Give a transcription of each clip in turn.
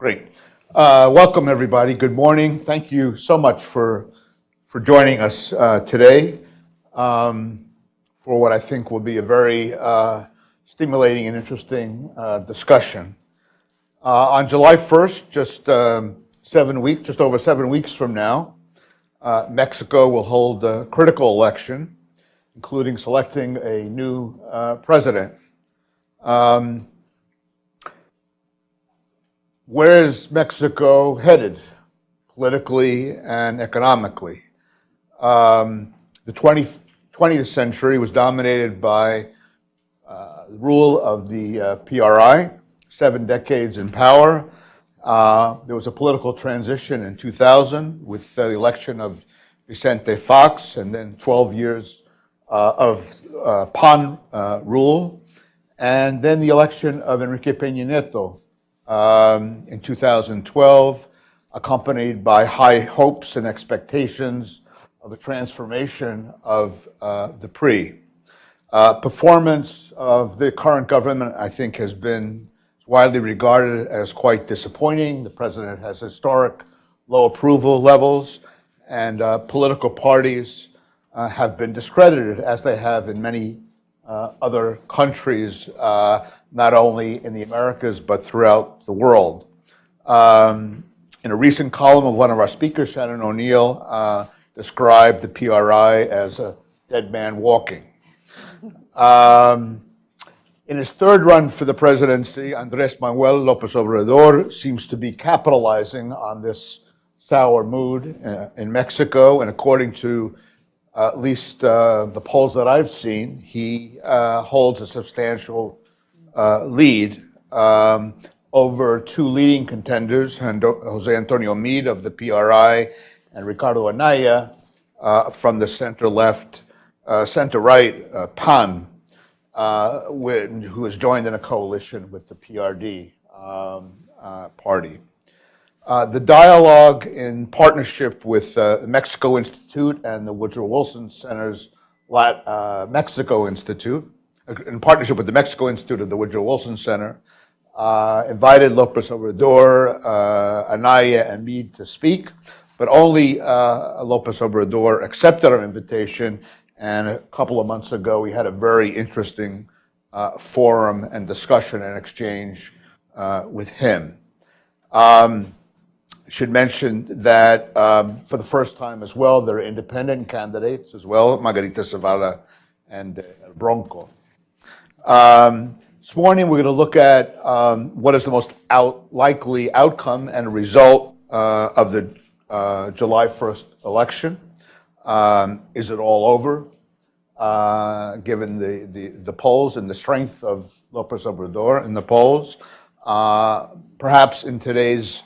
Great. Welcome, everybody. Good morning. Thank you so much for joining us today for what I think will be a very stimulating and interesting discussion. On July 1st, just over 7 weeks from now, Mexico will hold a critical election, including selecting a new president. Where is Mexico headed politically and economically? The 20th century was dominated by the rule of the PRI, 7 decades in power. There was a political transition in 2000 with the election of Vicente Fox, and then 12 years of PAN rule, and then the election of Enrique Peña Nieto in 2012, accompanied by high hopes and expectations of a transformation of the PRI. Performance of the current government, I think, has been widely regarded as quite disappointing. The president has historic low approval levels, and political parties have been discredited, as they have in many other countries, not only in the Americas, but throughout the world. In a recent column of one of our speakers, Shannon O'Neill, described the PRI as a dead man walking. In his third run for the presidency, Andrés Manuel López Obrador seems to be capitalizing on this sour mood in Mexico, and according to at least the polls that I've seen, he holds a substantial lead over 2 leading contenders, José Antonio Meade of the PRI and Ricardo Anaya from the center-left, center-right PAN, who has joined in a coalition with the PRD party. The dialogue in partnership with the Mexico Institute and the Woodrow Wilson Center's Mexico Institute, in partnership with the Mexico Institute of the Woodrow Wilson Center, invited López Obrador, Anaya, and Meade to speak, but only López Obrador accepted our invitation, and a couple of months ago we had a very interesting forum and discussion and exchange with him. Should mention that for the first time as well, there are independent candidates as well, Margarita Zavala and Bronco. This morning we're going to look at what is the most likely outcome and result of the July 1st election. Is it all over, given the polls and the strength of López Obrador in the polls? Perhaps in today's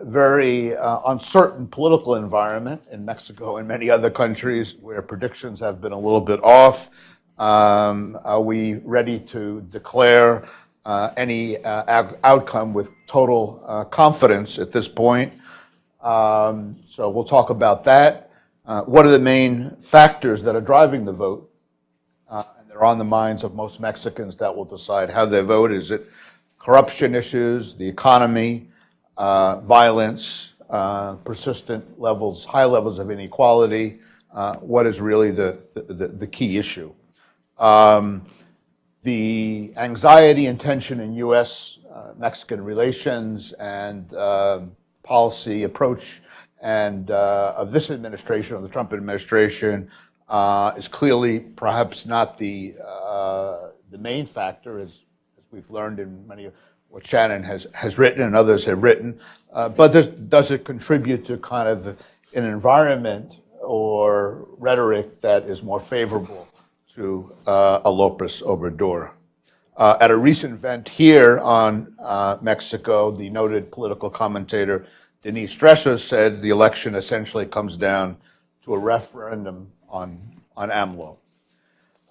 very uncertain political environment in Mexico and many other countries where predictions have been a little bit off, are we ready to declare any outcome with total confidence at this point? So we'll talk about that. What are the main factors that are driving the vote? And they're on the minds of most Mexicans that will decide how they vote. Is it corruption issues, the economy, violence, persistent levels, high levels of inequality? What is really the key issue? The anxiety and tension in U.S.-Mexican relations and policy approach and of this administration, of the Trump administration, is clearly perhaps not the main factor, as we've learned in many of what Shannon has written and others have written, but does it contribute to kind of an environment or rhetoric that is more favorable to a López Obrador? At a recent event here on Mexico, the noted political commentator Denise Dresser said the election essentially comes down to a referendum on AMLO.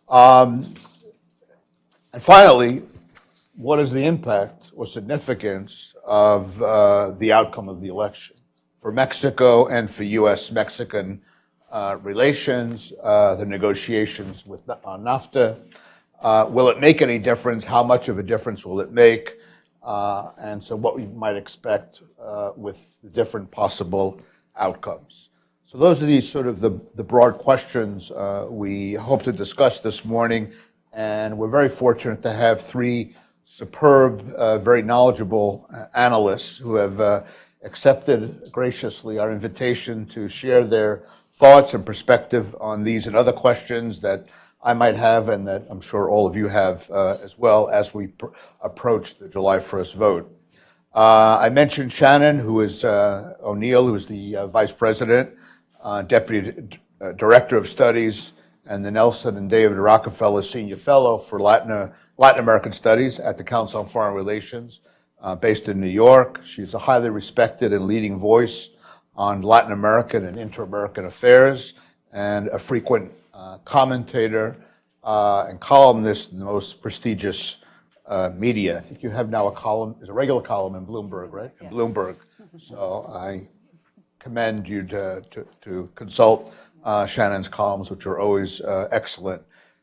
And finally, what is the impact or significance of the outcome of the election for Mexico and for U.S.-Mexican relations, the negotiations on NAFTA? Will it make any difference? How much of a difference will it make? and so what we might expect with the different possible outcomes. So those are these sort of the broad questions we hope to discuss this morning, and we're very fortunate to have three superb, very knowledgeable analysts who have accepted graciously our invitation to share their thoughts and perspective on these and other questions that I might have and that I'm sure all of you have as well as we approach the July 1st vote. I mentioned Shannon, who is O'Neill, who is the Vice President, Deputy Director of Studies, and the Nelson and David Rockefeller Senior Fellow for Latin American Studies at the Council on Foreign Relations, based in New York. She's a highly respected and leading voice on Latin American and inter-American affairs, and a frequent commentator and columnist in the most prestigious media. I think you have now a column, is a regular column in Bloomberg, right? In Bloomberg. So I commend you to consult Shannon's columns, which are always excellent.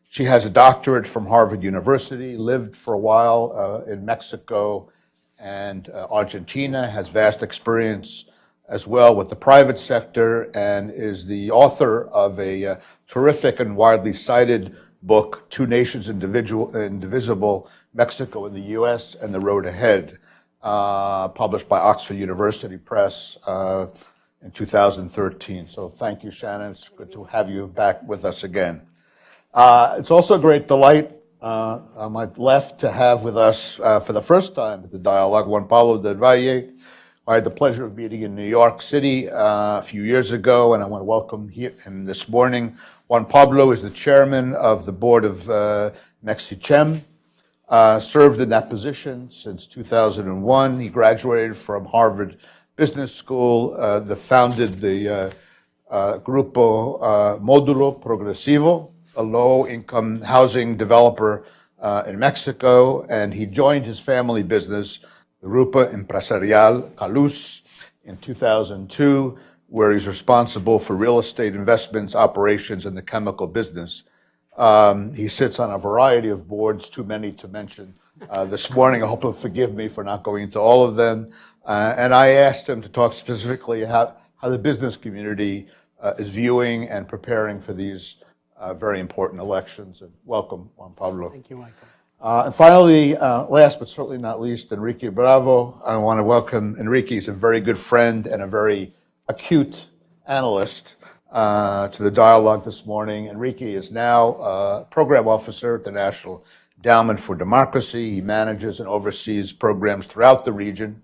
She has a doctorate from Harvard University, lived for a while in Mexico and Argentina, has vast experience as well with the private sector, and is the author of a terrific and widely cited book, Two Nations Indivisible, Mexico and the U.S. and the Road Ahead, published by Oxford University Press in 2013. So thank you, Shannon. It's good to have you back with us again. It's also a great delight on my left to have with us for the first time at the dialogue, Juan Pablo del Valle. I had the pleasure of meeting in New York City a few years ago, and I want to welcome him this morning. Juan Pablo is the chairman of the board of Mexichem, served in that position since 2001. He graduated from Harvard Business School, founded the Grupo Módulo Progresivo, a low-income housing developer in Mexico, and he joined his family business, the Grupo Empresarial Caluz, in 2002, where he's responsible for real estate investments, operations, and the chemical business. He sits on a variety of boards, too many to mention this morning. I hope he'll forgive me for not going into all of them. And I asked him to talk specifically how the business community is viewing and preparing for these very important elections. And welcome, Juan Pablo. Thank you, Michael. And finally, last but certainly not least, Enrique Bravo. I want to welcome Enrique. He's a very good friend and a very acute analyst to the dialogue this morning. Enrique is now program officer at the National Endowment for Democracy. He manages and oversees programs throughout the region,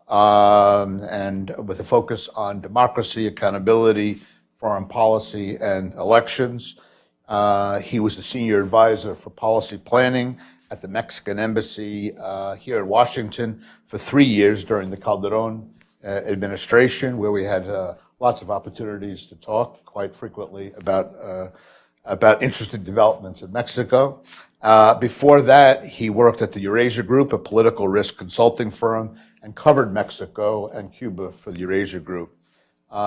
and with a focus on democracy, accountability, foreign policy, and elections. He was the senior advisor for policy planning at the Mexican Embassy here in Washington for 3 years during the Calderón administration, where we had lots of opportunities to talk quite frequently about interesting developments in Mexico. Before that, he worked at the Eurasia Group, a political risk consulting firm, and covered Mexico and Cuba for the Eurasia Group.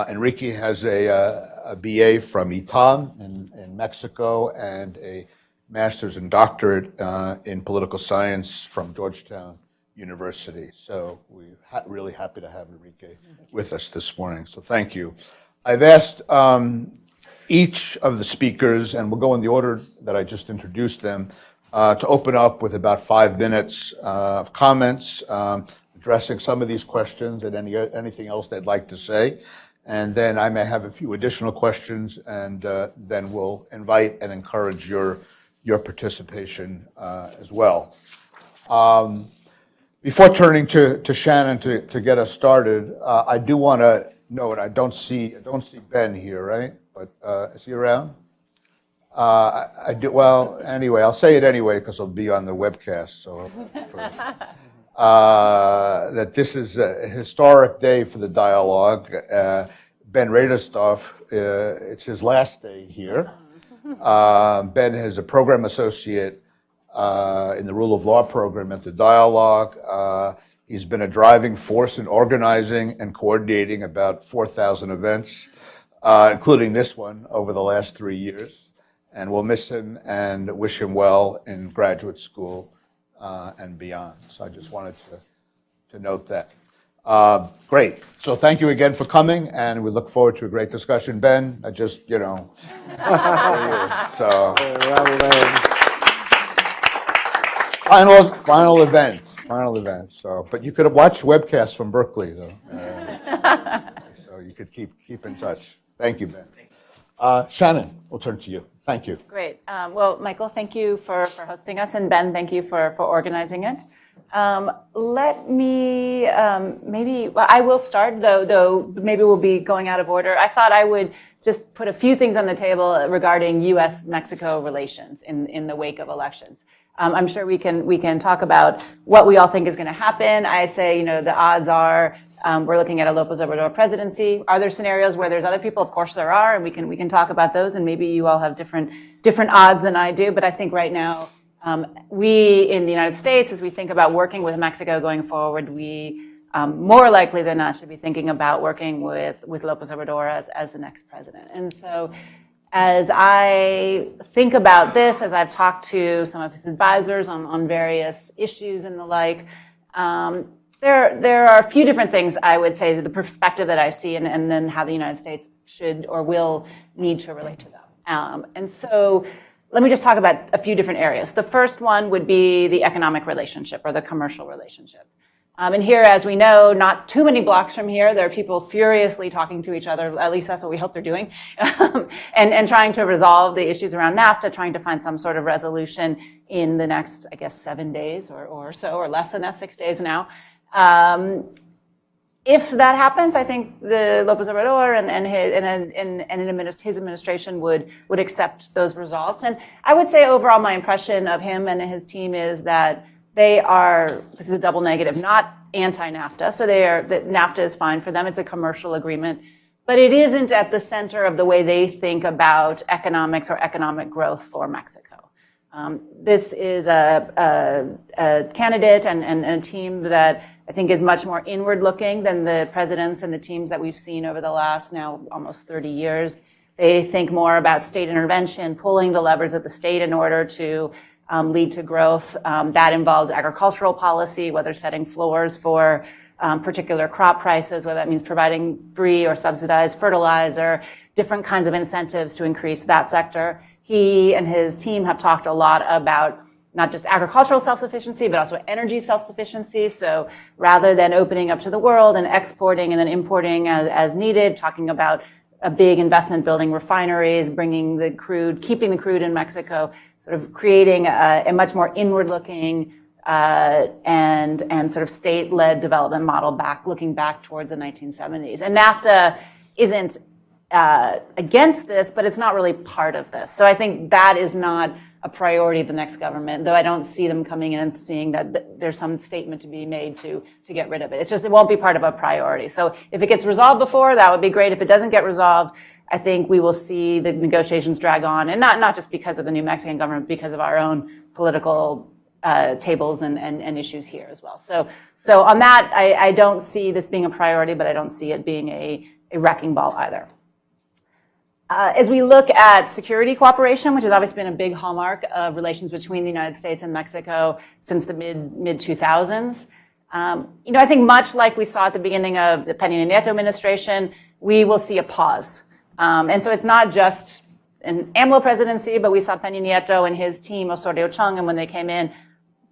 Enrique has a BA from ITAM in Mexico and a master's and doctorate in political science from Georgetown University. So we're really happy to have Enrique with us this morning. So thank you. I've asked each of the speakers, and we'll go in the order that I just introduced them, to open up with about 5 minutes of comments, addressing some of these questions and anything else they'd like to say. And then I may have a few additional questions, and then we'll invite and encourage your participation as well. Before turning to Shannon to get us started, I do want to note I don't see Ben here, right? But is he around? I do. Well, anyway, I'll say it anyway because it'll be on the webcast. So that this is a historic day for the dialogue. Ben Raderstoff, it's his last day here. Ben is a program associate in the Rule of Law program at the Dialogue. He's been a driving force in organizing and coordinating about 4,000 events, including this one over the last 3 years. And we'll miss him and wish him well in graduate school and beyond. So I just wanted to note that. Great. So thank you again for coming, and we look forward to a great discussion. Ben, I just, so final event. So, but you could have watched webcasts from Berkeley, though. So you could keep in touch. Thank you, Ben. Shannon, we'll turn to you. Thank you. Great. Well, Michael, thank you for hosting us, and Ben, thank you for organizing it. Let me I will start, though maybe we'll be going out of order. I thought I would just put a few things on the table regarding U.S.-Mexico relations in the wake of elections. I'm sure we can talk about what we all think is going to happen. I say, the odds are we're looking at a López Obrador presidency. Are there scenarios where there's other people? Of course there are, and we can talk about those, and maybe you all have different odds than I do. But I think right now, we in the United States, as we think about working with Mexico going forward, we more likely than not should be thinking about working with López Obrador as the next president. And so as I think about this, as I've talked to some of his advisors on various issues and the like, there are a few different things I would say is the perspective that I see and then how the United States should or will need to relate to them. And so let me just talk about a few different areas. The first one would be the economic relationship or the commercial relationship. And here, as we know, not too many blocks from here, there are people furiously talking to each other, at least that's what we hope they're doing, and trying to resolve the issues around NAFTA, trying to find some sort of resolution in the next, 7 days or so, or less than that, 6 days now. If that happens, I think the López Obrador and his administration would accept those results. And I would say overall my impression of him and his team is that they are, this is a double negative, not anti-NAFTA. So that NAFTA is fine for them. It's a commercial agreement. But it isn't at the center of the way they think about economics or economic growth for Mexico. This is a candidate and a team that I think is much more inward-looking than the presidents and the teams that we've seen over the last now almost 30 years. They think more about state intervention, pulling the levers of the state in order to lead to growth. That involves agricultural policy, whether setting floors for particular crop prices, whether that means providing free or subsidized fertilizer, different kinds of incentives to increase that sector. He and his team have talked a lot about not just agricultural self-sufficiency, but also energy self-sufficiency. So rather than opening up to the world and exporting and then importing as needed, talking about a big investment building refineries, bringing the crude, keeping the crude in Mexico, sort of creating a much more inward-looking and sort of state-led development model looking back towards the 1970s. And NAFTA isn't against this, but it's not really part of this. So I think that is not a priority of the next government, though I don't see them coming in and seeing that there's some statement to be made to get rid of it. It's just it won't be part of a priority. So if it gets resolved before, that would be great. If it doesn't get resolved, I think we will see the negotiations drag on, and not just because of the new Mexican government, because of our own political tables and issues here as well. So on that, I don't see this being a priority, but I don't see it being a wrecking ball either. As we look at security cooperation, which has obviously been a big hallmark of relations between the United States and Mexico since the mid-2000s, I think much like we saw at the beginning of the Peña Nieto administration, we will see a pause. And so it's not just an AMLO presidency, but we saw Peña Nieto and his team, Osorio Chong, and when they came in,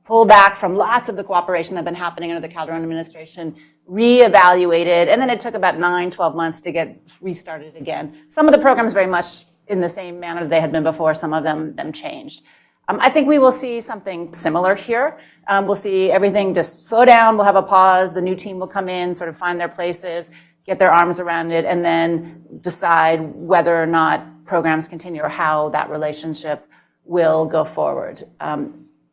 pull back from lots of the cooperation that had been happening under the Calderon administration, reevaluated, and then it took about 9-12 months to get restarted again. Some of the programs very much in the same manner they had been before, some of them changed. I think we will see something similar here. We'll see everything just slow down, we'll have a pause, the new team will come in, sort of find their places, get their arms around it, and then decide whether or not programs continue or how that relationship will go forward.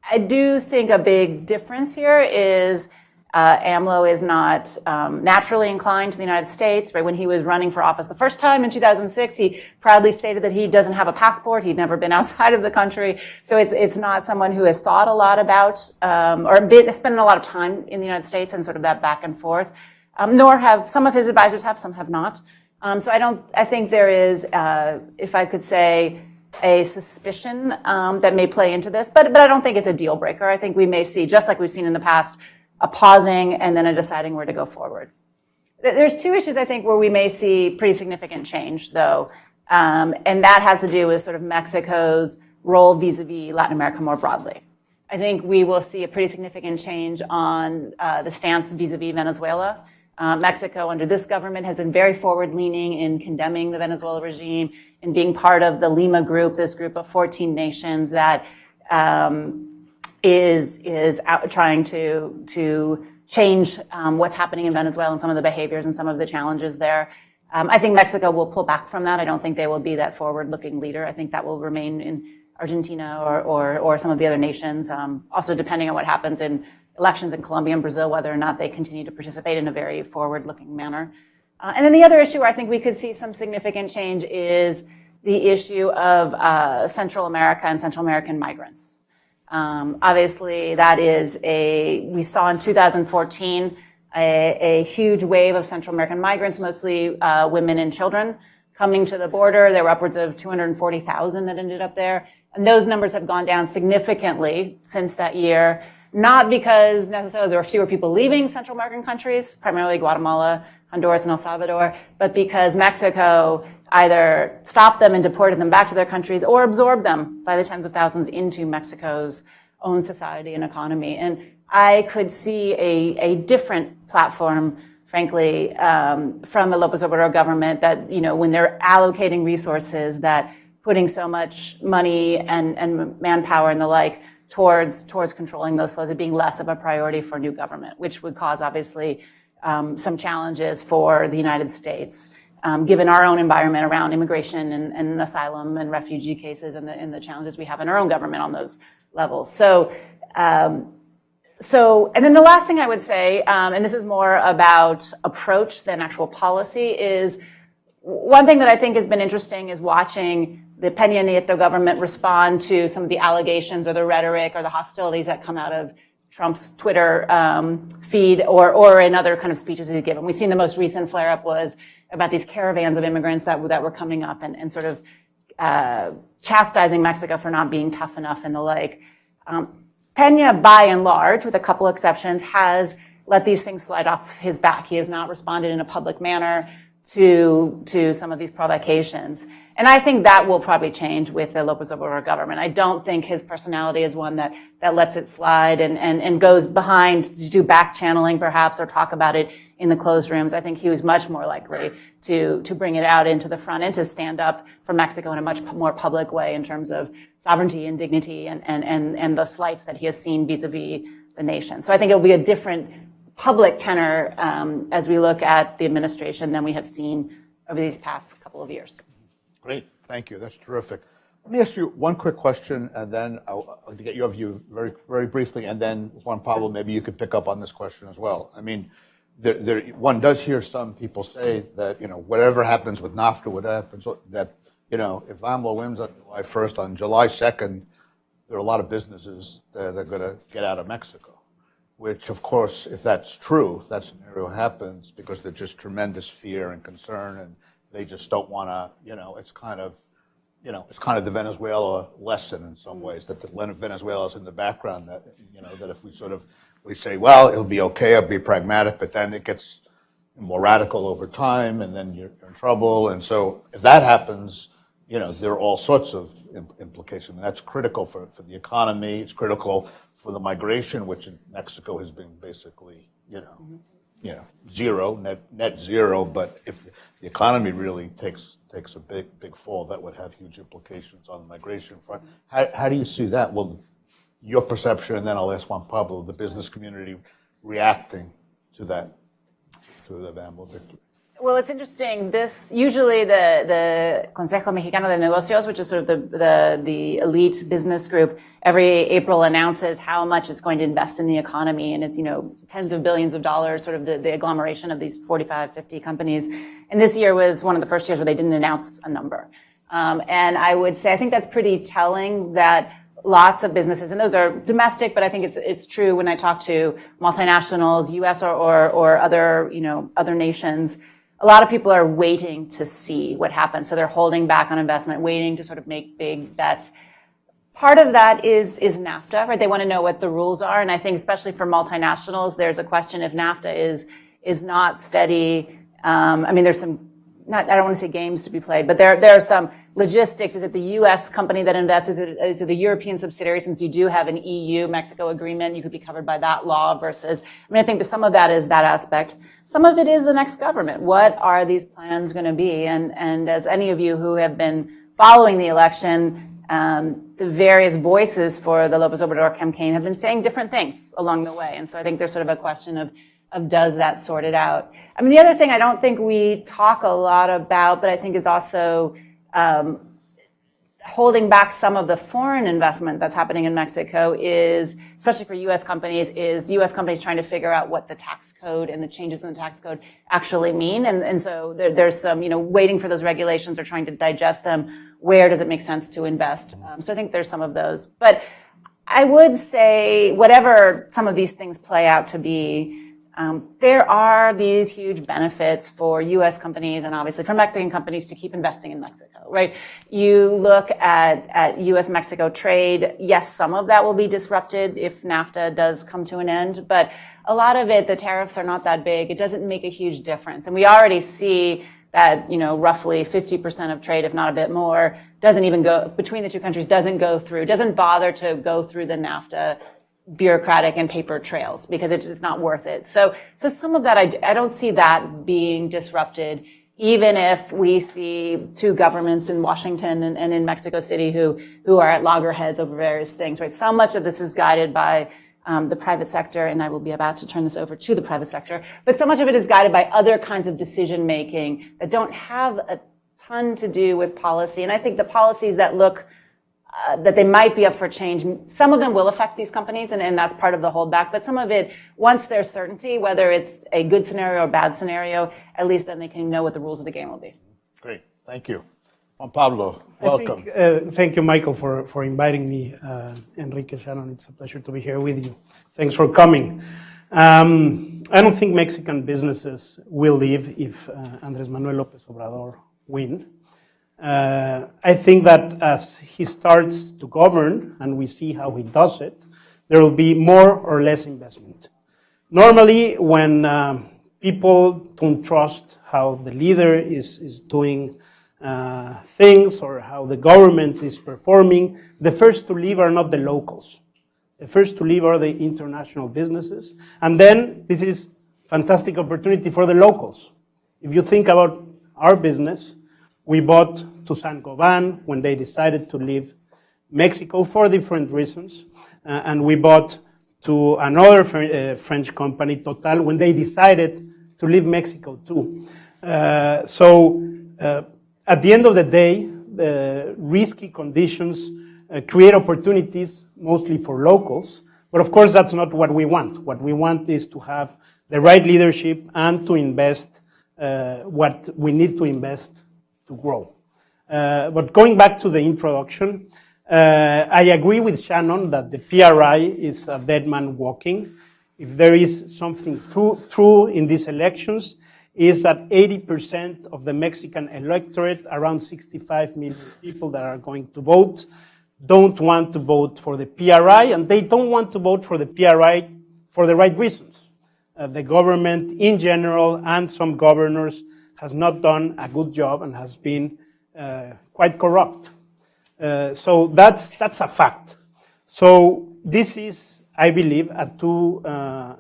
I do think a big difference here is AMLO is not naturally inclined to the United States. Right, when he was running for office the first time in 2006, he proudly stated that he doesn't have a passport. He'd never been outside of the country. So it's not someone who has thought a lot about or spent a lot of time in the United States and sort of that back and forth. Nor have some of his advisors have, some have not. So I think there is, if I could say, a suspicion that may play into this, but I don't think it's a deal breaker. I think we may see, just like we've seen in the past, a pausing, and then a deciding where to go forward. There's two issues, I think, where we may see pretty significant change, though, and that has to do with sort of Mexico's role vis-a-vis Latin America more broadly. I think we will see a pretty significant change on the stance vis-a-vis Venezuela. Mexico, under this government, has been very forward-leaning in condemning the Venezuela regime and being part of the Lima group, this group of 14 nations that is out trying to change what's happening in Venezuela and some of the behaviors and some of the challenges there. I think Mexico will pull back from that. I don't think they will be that forward-looking leader. I think that will remain in Argentina or some of the other nations. Also, depending on what happens in elections in Colombia and Brazil, whether or not they continue to participate in a very forward-looking manner. And then the other issue where I think we could see some significant change is the issue of Central America and Central American migrants. Obviously, that is we saw in 2014 a huge wave of Central American migrants, mostly women and children, coming to the border. There were upwards of 240,000 that ended up there. And those numbers have gone down significantly since that year, not because necessarily there were fewer people leaving Central American countries, primarily Guatemala, Honduras, and El Salvador, but because Mexico either stopped them and deported them back to their countries or absorbed them by the tens of thousands into Mexico's own society and economy. And I could see a different platform, frankly, from the López Obrador government that, when they're allocating resources, that putting so much money and manpower and the like towards controlling those flows, it being less of a priority for new government, which would cause, obviously, some challenges for the United States, given our own environment around immigration and asylum and refugee cases and the challenges we have in our own government on those levels. So, and then the last thing I would say, and this is more about approach than actual policy, is one thing that I think has been interesting is watching the Peña Nieto government respond to some of the allegations or the rhetoric or the hostilities that come out of Trump's Twitter feed or in other kind of speeches he's given. We've seen the most recent flare-up was about these caravans of immigrants that were coming up and sort of chastising Mexico for not being tough enough and the like. Peña, by and large, with a couple exceptions, has let these things slide off his back. He has not responded in a public manner to some of these provocations. And I think that will probably change with the López Obrador government. I don't think his personality is one that lets it slide and goes behind to do back channeling perhaps or talk about it in the closed rooms. I think he was much more likely to bring it out into the front and to stand up for Mexico in a much more public way in terms of sovereignty and dignity and the slights that he has seen vis-a-vis the nation. So I think it'll be a different public tenor as we look at the administration than we have seen over these past couple of years. Great, thank you. That's terrific. Let me ask you one quick question, and then I'll get your view very, very briefly, and then Juan Pablo, maybe you could pick up on this question as well. I mean, one does hear some people say that, whatever happens with NAFTA, what happens, that, if AMLO wins on July 1st, on July 2nd, there are a lot of businesses that are going to get out of Mexico, which, of course, if that's true, if that scenario happens, because there's just tremendous fear and concern, and they just don't want to, it's kind of the Venezuela lesson in some ways, that the Venezuela's in the background, that, that if we say, well, it'll be okay, it'll be pragmatic, but then it gets more radical over time, and then you're in trouble. And so if that happens, there are all sorts of implications. And that's critical for the economy. It's critical for the migration, which in Mexico has been basically, zero, net zero. But if the economy really takes a big fall, that would have huge implications on the migration front. How do you see that? Well, your perception, and then I'll ask Juan Pablo, the business community reacting to that, to the AMLO victory. Well, it's interesting. Usually the Consejo Mexicano de Negocios, which is sort of the elite business group, every April announces how much it's going to invest in the economy, and it's, tens of billions of dollars, sort of the agglomeration of these 45, 50 companies. And this year was one of the first years where they didn't announce a number. And I would say, I think that's pretty telling that lots of businesses, and those are domestic, but I think it's true when I talk to multinationals, U.S. or other, other nations. A lot of people are waiting to see what happens. So they're holding back on investment, waiting to sort of make big bets. Part of that is NAFTA, right? They want to know what the rules are. And I think especially for multinationals, there's a question if NAFTA is not steady. I mean, there's some, I don't want to say games to be played, but there are some logistics. Is it the U.S. company that invests? Is it the European subsidiary? Since you do have an EU-Mexico agreement, you could be covered by that law versus, I mean, I think some of that is that aspect. Some of it is the next government. What are these plans going to be? And as any of you who have been following the election, the various voices for the López Obrador campaign have been saying different things along the way. And so I think there's sort of a question of does that sort it out? I mean, the other thing I don't think we talk a lot about, but I think is also holding back some of the foreign investment that's happening in Mexico is, especially for U.S. companies, is U.S. companies trying to figure out what the tax code and the changes in the tax code actually mean. And so there's some, waiting for those regulations or trying to digest them. Where does it make sense to invest? So I think there's some of those. But I would say whatever some of these things play out to be, there are these huge benefits for U.S. companies and obviously for Mexican companies to keep investing in Mexico, right? You look at U.S.-Mexico trade, yes, some of that will be disrupted if NAFTA does come to an end, but a lot of it, the tariffs are not that big. It doesn't make a huge difference. And we already see that, roughly 50% of trade, if not a bit more, doesn't even go, between the two countries, doesn't bother to go through the NAFTA bureaucratic and paper trails because it's just not worth it. So some of that, I don't see that being disrupted, even if we see two governments in Washington and in Mexico City who are at loggerheads over various things, right? So much of this is guided by the private sector, and I will be about to turn this over to the private sector, but so much of it is guided by other kinds of decision making that don't have a ton to do with policy. And I think the policies that look that they might be up for change. Some of them will affect these companies, and that's part of the holdback. But some of it, once there's certainty, whether it's a good scenario or bad scenario, at least then they can know what the rules of the game will be. Great. Thank you. Juan Pablo, welcome. Thank you, Michael, for inviting me. Enrique, Shannon, it's a pleasure to be here with you. Thanks for coming. I don't think Mexican businesses will live if Andrés Manuel López Obrador win. I think that as he starts to govern, and we see how he does it, there will be more or less investment. Normally, when people don't trust how the leader is doing things or how the government is performing, the first to leave are not the locals. The first to leave are the international businesses. And then this is fantastic opportunity for the locals. If you think about our business, we bought to Saint-Gobain when they decided to leave Mexico for different reasons. And we bought to another French company, Total, when they decided to leave Mexico too. So at the end of the day, the risky conditions create opportunities mostly for locals. But of course, that's not what we want. What we want is to have the right leadership and to invest what we need to invest to grow. But going back to the introduction, I agree with Shannon that the PRI is a dead man walking. If there is something true in these elections, is that 80% of the Mexican electorate, around 65 million people that are going to vote, don't want to vote for the PRI, and they don't want to vote for the PRI for the right reasons. The government in general and some governors has not done a good job and has been quite corrupt. So that's a fact. So this is, I believe, a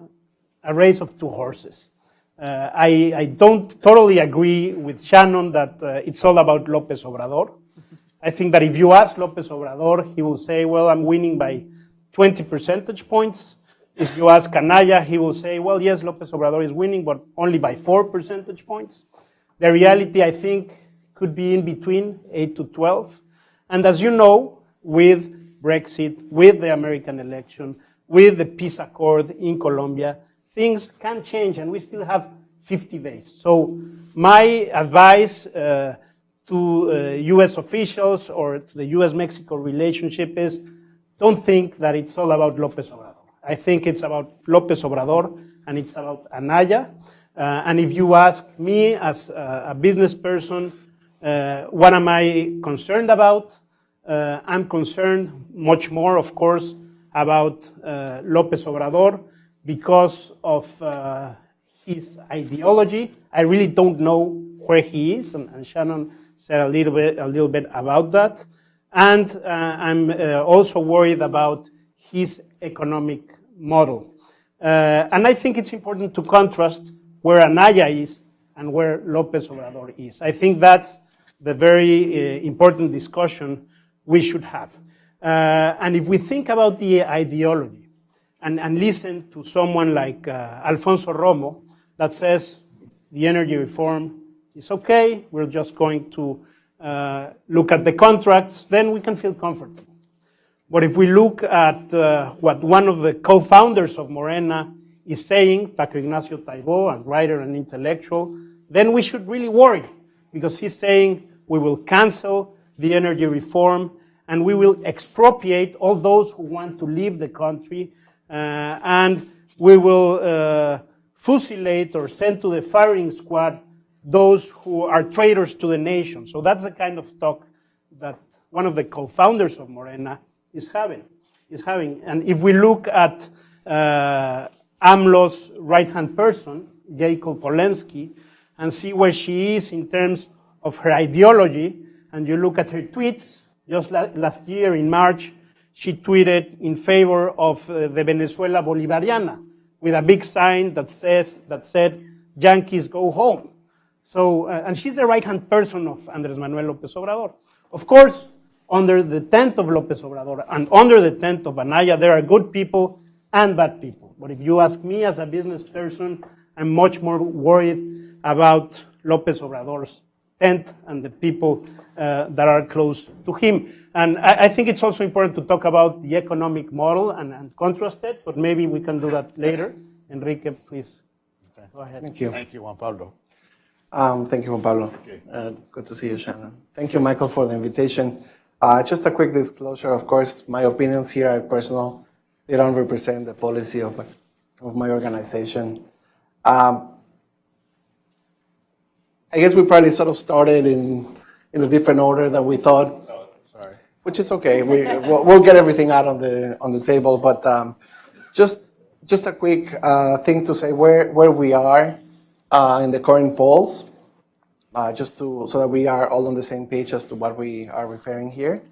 race of two horses. I don't totally agree with Shannon that it's all about López Obrador. I think that if you ask López Obrador, he will say, well, I'm winning by 20 percentage points. If you ask Anaya, he will say, well, yes, López Obrador is winning, but only by 4 percentage points. The reality, I think, could be in between 8 to 12. And as you know, with Brexit, with the American election, with the peace accord in Colombia, things can change, and we still have 50 days. So my advice to U.S. officials or to the U.S.-Mexico relationship is don't think that it's all about López Obrador. I think it's about López Obrador, and it's about Anaya. And if you ask me as a business person, what am I concerned about? I'm concerned much more, of course, about López Obrador because of his ideology. I really don't know where he is, and Shannon said a little bit about that. And I'm also worried about his economic model. And I think it's important to contrast where Anaya is and where López Obrador is. I think that's the very important discussion we should have. And if we think about the ideology and listen to someone like Alfonso Romo that says the energy reform is okay, we're just going to look at the contracts, then we can feel comfortable. But if we look at what one of the co-founders of Morena is saying, Paco Ignacio Taibo, a writer and intellectual, then we should really worry, because he's saying we will cancel the energy reform and we will expropriate all those who want to leave the country, and we will fusilate or send to the firing squad those who are traitors to the nation. So that's the kind of talk that one of the co-founders of Morena is having. And if we look at AMLO's right-hand person, Jacob Polensky, and see where she is in terms of her ideology, and you look at her tweets, just last year in March, she tweeted in favor of the Venezuela Bolivariana with a big sign that said, Yankees go home. So, and she's the right-hand person of Andrés Manuel López Obrador. Of course, under the tent of López Obrador and under the tent of Anaya, there are good people and bad people. But if you ask me as a business person, I'm much more worried about López Obrador's tent and the people that are close to him. And I think it's also important to talk about the economic model and contrast it, but maybe we can do that later. Enrique, please, go ahead. Thank you. Thank you, Juan Pablo. Thank you, Juan Pablo. Good to see you, Shannon. Thank you, Michael, for the invitation. Just a quick disclosure, of course, my opinions here are personal. They don't represent the policy of my organization. I guess we probably sort of started in a different order than we thought. Oh, sorry. Which is okay. We'll get everything out on the table, but just a quick thing to say where we are in the current polls, so that we are all on the same page as to what we are referring here.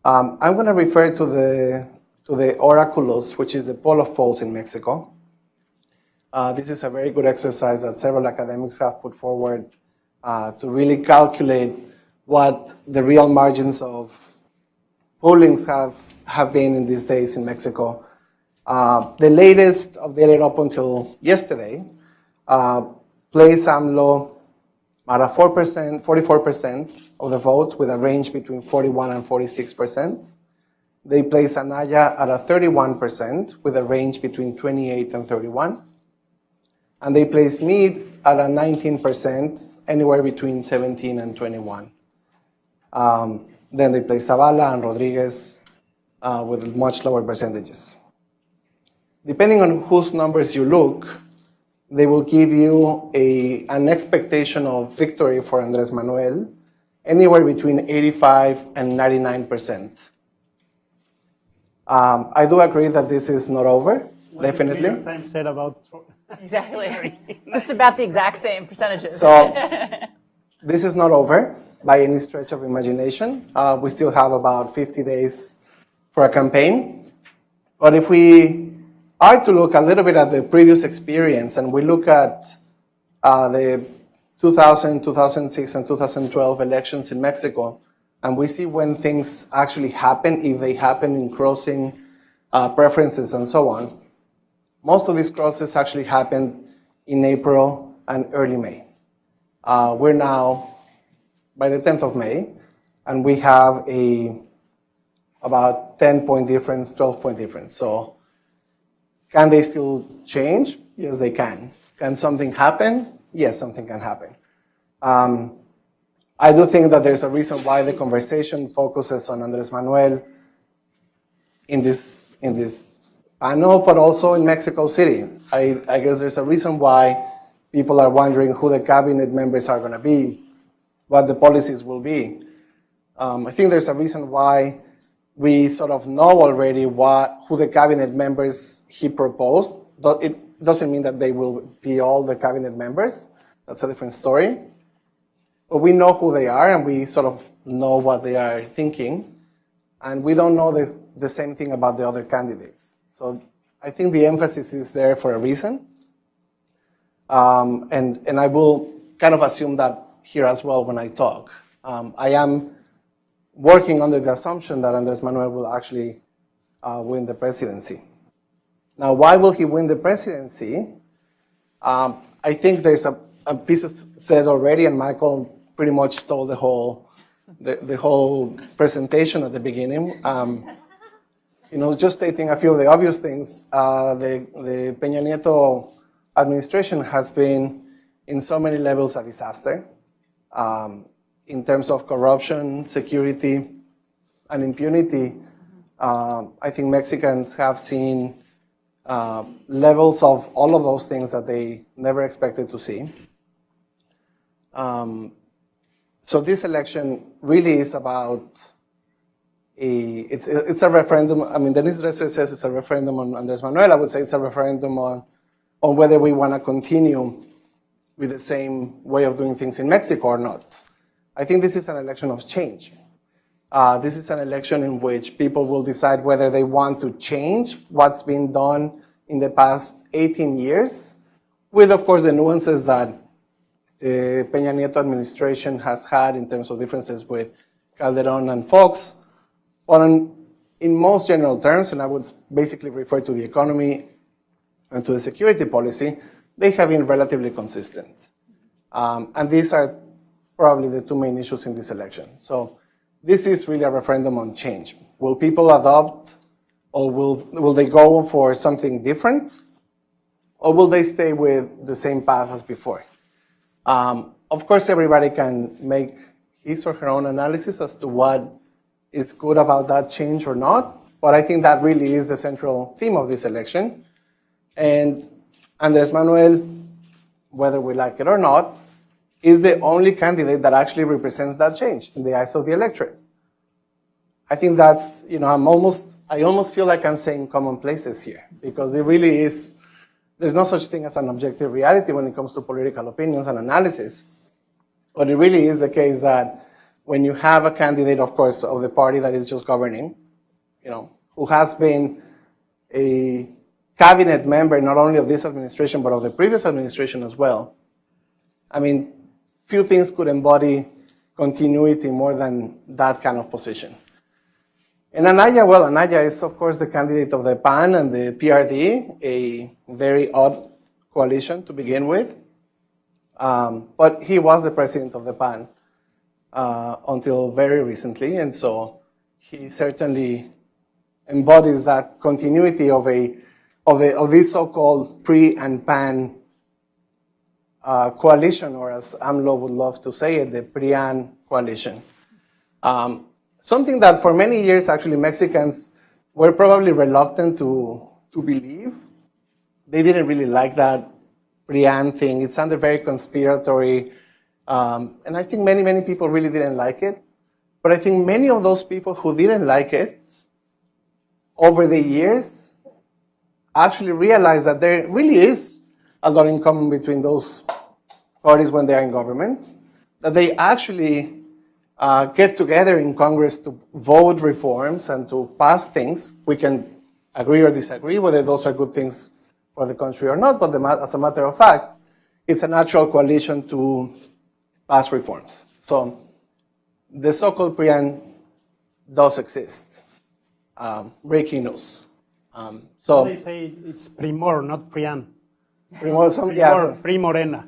I'm going to refer to the Oraculos, which is the poll of polls in Mexico. This is a very good exercise that several academics have put forward to really calculate what the real margins of pollings have been in these days in Mexico. The latest, updated up until yesterday, placed AMLO at a 44% of the vote with a range between 41 and 46%. They placed Anaya at a 31% with a range between 28 and 31. And they placed Meade at a 19%, anywhere between 17 and 21. Then they placed Zavala and Rodriguez with much lower percentages. Depending on whose numbers you look, they will give you an expectation of victory for Andrés Manuel, anywhere between 85 and 99%. I do agree that this is not over, definitely. New York Times said about Exactly. Just about the exact same percentages. So this is not over by any stretch of imagination. We still have about 50 days for a campaign. But if we are to look a little bit at the previous experience and we look at the 2000, 2006, and 2012 elections in Mexico, and we see when things actually happen, if they happen in crossing preferences and so on, most of these crosses actually happened in April and early May. We're now by the 10th of May, and we have about 10-point difference, 12-point difference. So can they still change? Yes, they can. Can something happen? Yes, something can happen. I do think that there's a reason why the conversation focuses on Andrés Manuel in this panel, but also in Mexico City. I guess there's a reason why people are wondering who the cabinet members are going to be, what the policies will be. I think there's a reason why we sort of know already who the cabinet members he proposed. It doesn't mean that they will be all the cabinet members. That's a different story. But we know who they are, and we sort of know what they are thinking. And we don't know the same thing about the other candidates. So I think the emphasis is there for a reason. And I will kind of assume that here as well when I talk. I am working under the assumption that Andrés Manuel will actually win the presidency. Now, why will he win the presidency? I think there's a piece said already, and Michael pretty much stole the whole presentation at the beginning. Just stating a few of the obvious things, the Peña Nieto administration has been, in so many levels, a disaster. In terms of corruption, security, and impunity, I think Mexicans have seen levels of all of those things that they never expected to see. So this election really is about it's a referendum. I mean, Denise Dresser says it's a referendum on Andrés Manuel. I would say it's a referendum on whether we want to continue with the same way of doing things in Mexico or not. I think this is an election of change. This is an election in which people will decide whether they want to change what's been done in the past 18 years, with, of course, the nuances that the Peña Nieto administration has had in terms of differences with Calderón and Fox. But in most general terms, and I would basically refer to the economy and to the security policy, they have been relatively consistent. And these are probably the two main issues in this election. So this is really a referendum on change. Will people adopt, or will they go for something different? Or will they stay with the same path as before? Of course, everybody can make his or her own analysis as to what is good about that change or not, but I think that really is the central theme of this election. And Andrés Manuel, whether we like it or not, is the only candidate that actually represents that change in the eyes of the electorate. I think that's, I almost feel like I'm saying commonplaces here, because it really is, there's no such thing as an objective reality when it comes to political opinions and analysis. But it really is the case that when you have a candidate, of course, of the party that is just governing, who has been a cabinet member, not only of this administration, but of the previous administration as well. I mean, few things could embody continuity more than that kind of position. And Anaya, well, Anaya is, of course, the candidate of the PAN and the PRD, a very odd coalition to begin with. But he was the president of the PAN until very recently, and so he certainly embodies that continuity of this so-called PRI and PAN coalition, or as AMLO would love to say it, the PRI-AN coalition. Something that for many years, actually, Mexicans were probably reluctant to believe. They didn't really like that PRI-AN thing. It sounded very conspiratory. And I think many, many people really didn't like it. But I think many of those people who didn't like it over the years actually realized that there really is a lot in common between those parties when they're in government, that they actually get together in Congress to vote reforms and to pass things. We can agree or disagree whether those are good things for the country or not, but as a matter of fact, it's a natural coalition to pass reforms. So the so-called PRI-AN does exist. Breaking news. So they say it's Primor, not PRI-AN. Primorena.